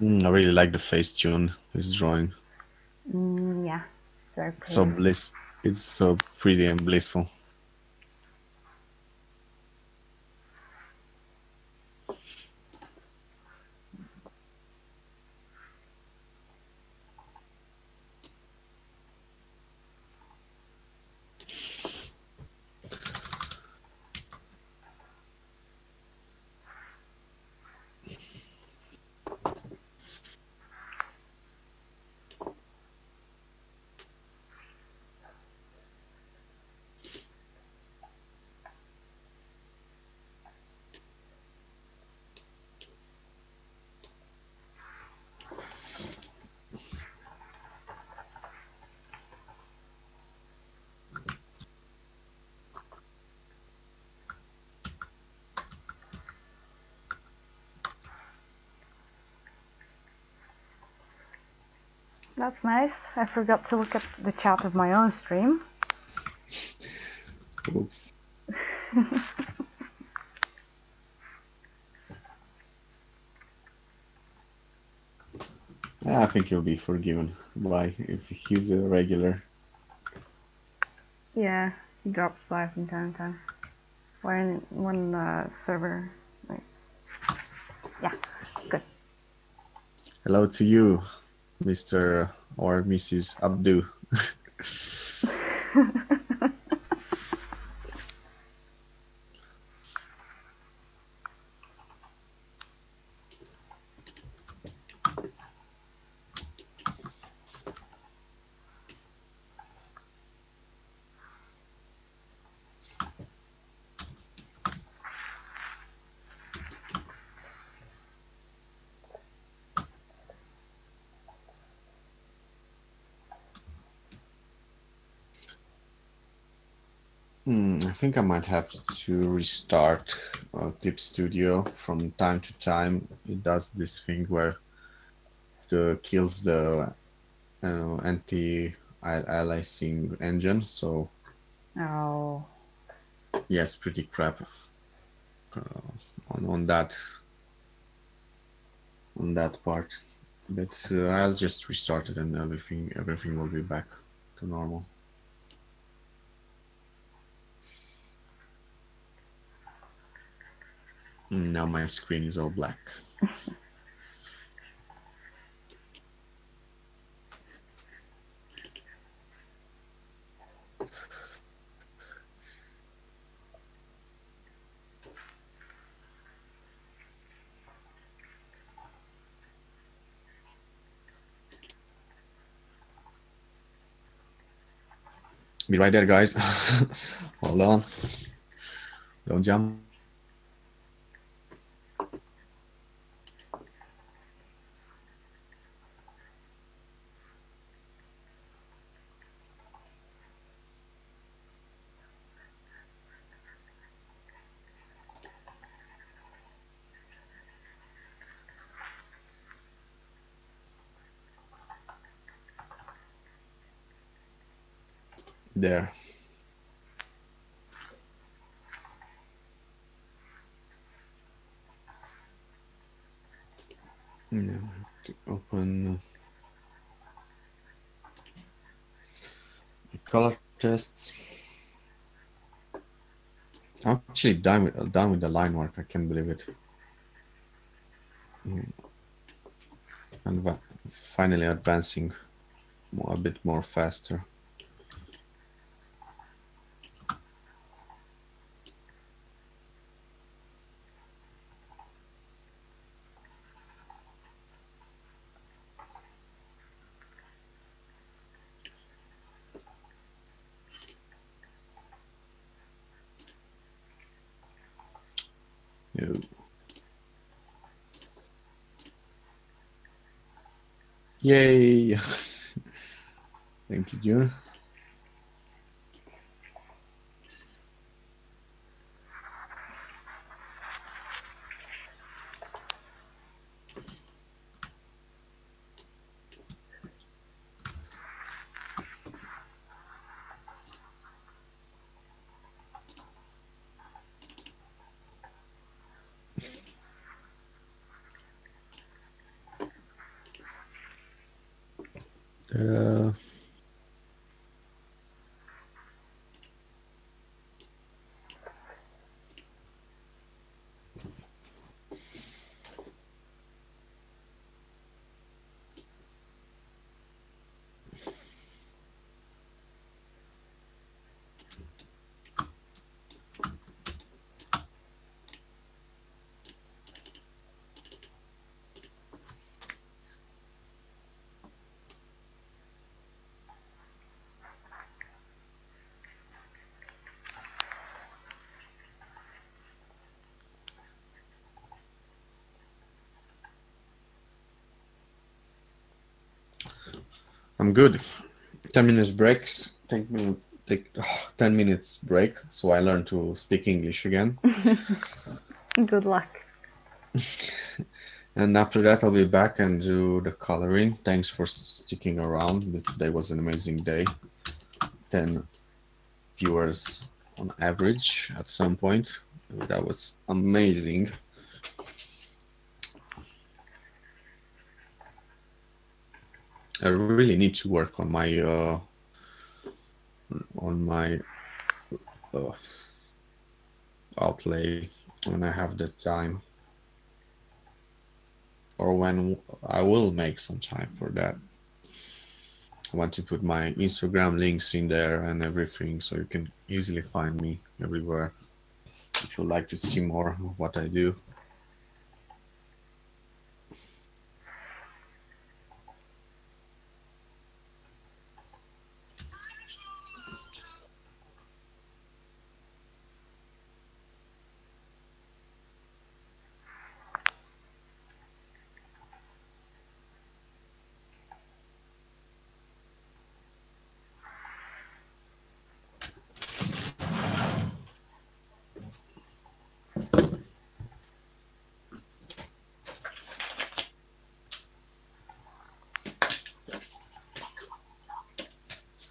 I really like the Facetune he's drawing. Yeah, very pretty. It's so pretty and blissful. That's nice. I forgot to look at the chat of my own stream. Oops. I think he'll be forgiven by if he's a regular. Yeah, he drops by from time to time. When server, like, yeah, good. Hello to you, Mr. or Mrs. Abdu. I think I might have to restart Tip Studio from time to time. It does this thing where it kills the anti-aliasing engine, so Oh. yes, pretty crap on that part. But I'll just restart it and everything will be back to normal. Now my screen is all black. Be right there, guys. Hold on. Don't jump. There. Now I have to open the color tests. I'm actually done with the line work. I can't believe it. And finally advancing a bit more faster. No. Yay! Thank you, June. I'm good. 10 minutes breaks. Take 10 minutes break, so I learn to speak English again. Good luck. And after that, I'll be back and do the coloring. Thanks for sticking around. Today was an amazing day. 10 viewers on average at some point. That was amazing. I really need to work on my outlay when I have the time, or when I will make some time for that. I want to put my Instagram links in there and everything, so you can easily find me everywhere if you'd like to see more of what I do.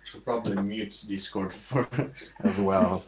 Should probably mute Discord for as well.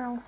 Oh.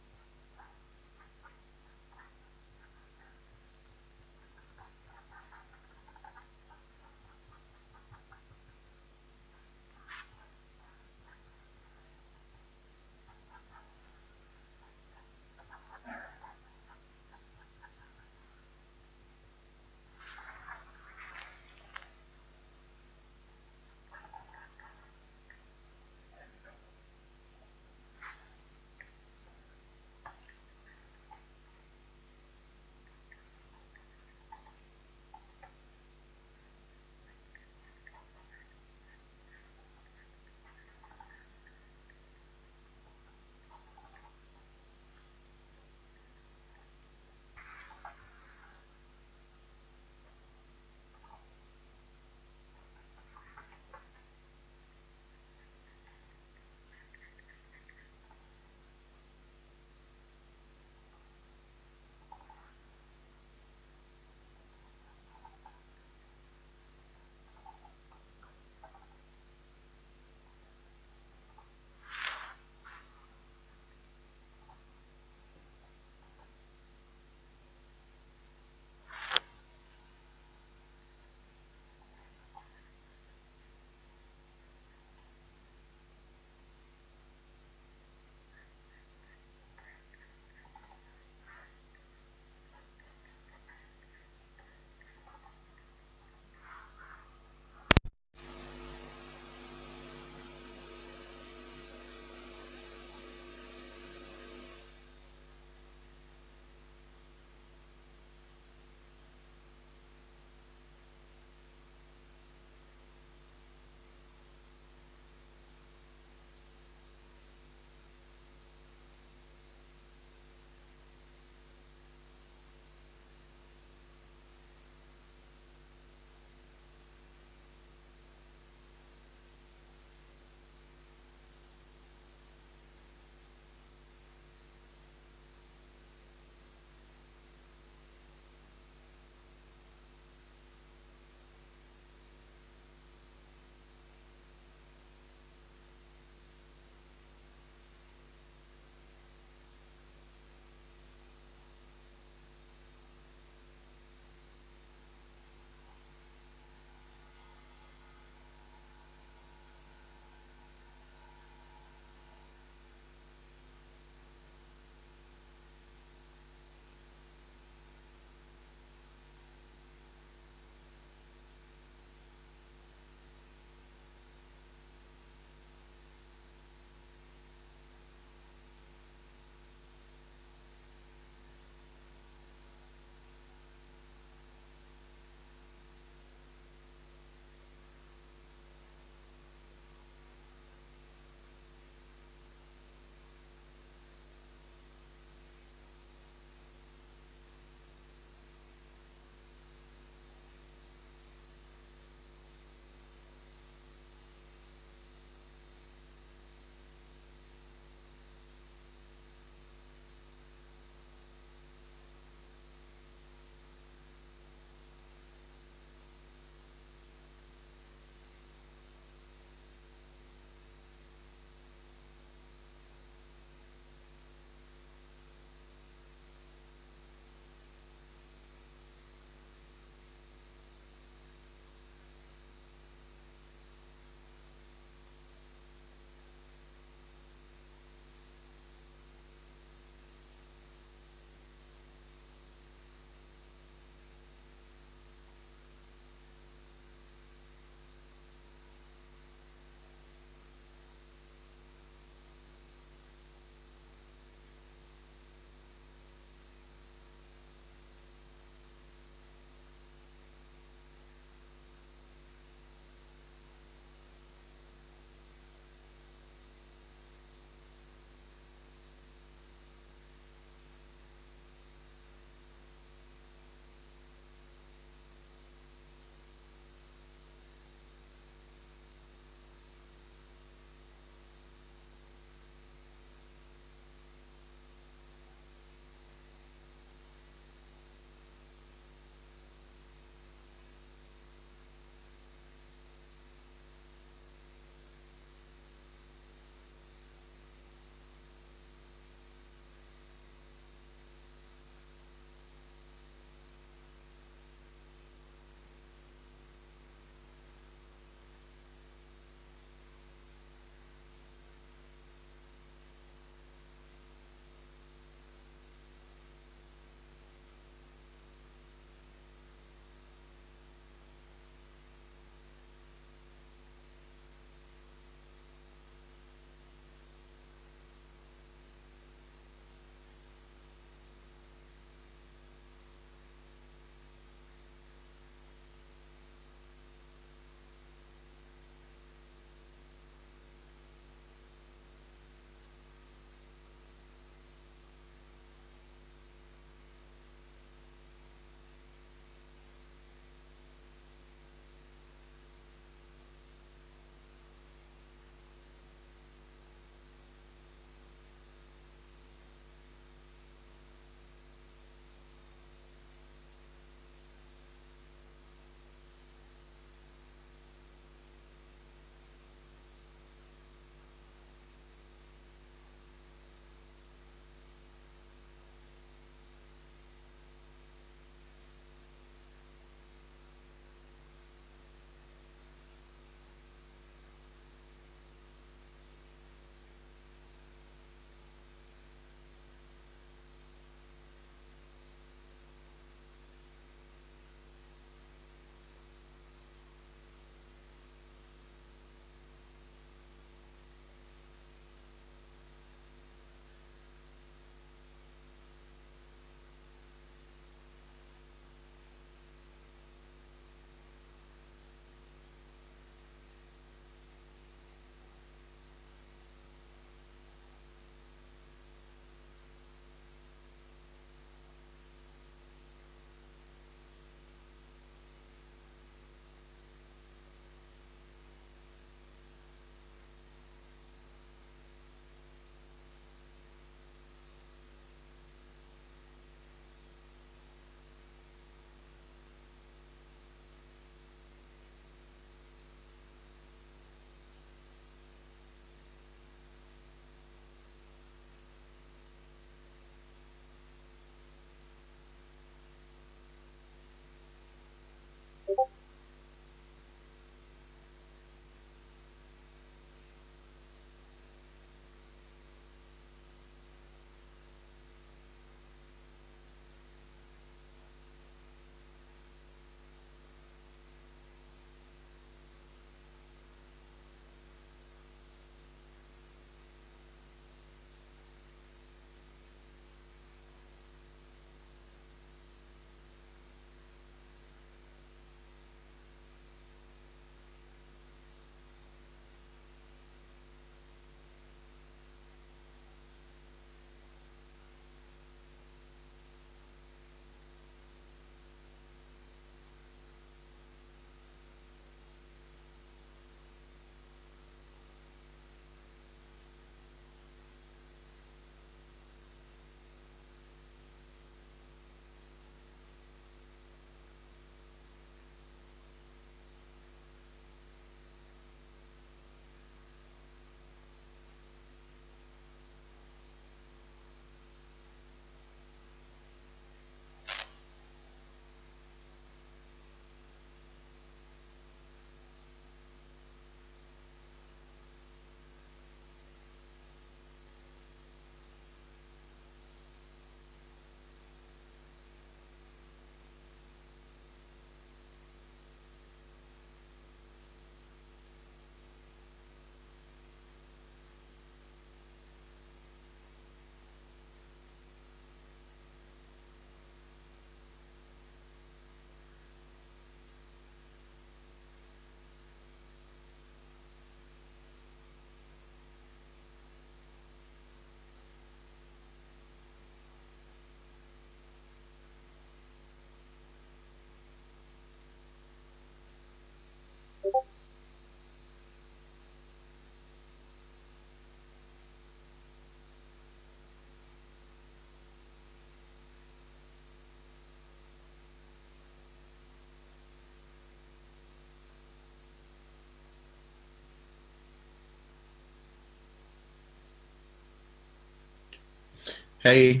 Hey,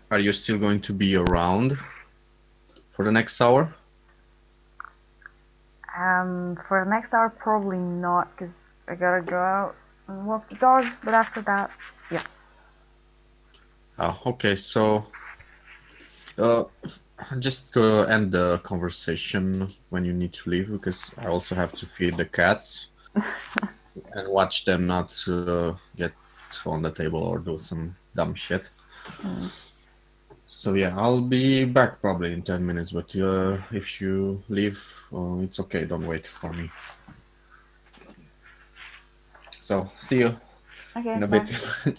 are you still going to be around for the next hour? For the next hour, probably not, because I gotta go out and walk the dog. But after that, yeah. Okay, so just to end the conversation when you need to leave, because I also have to feed the cats and watch them not get on the table or do some dumb shit. So yeah, I'll be back probably in 10 minutes, but if you leave, it's okay, don't wait for me. So, see you Okay, in a bye. bit.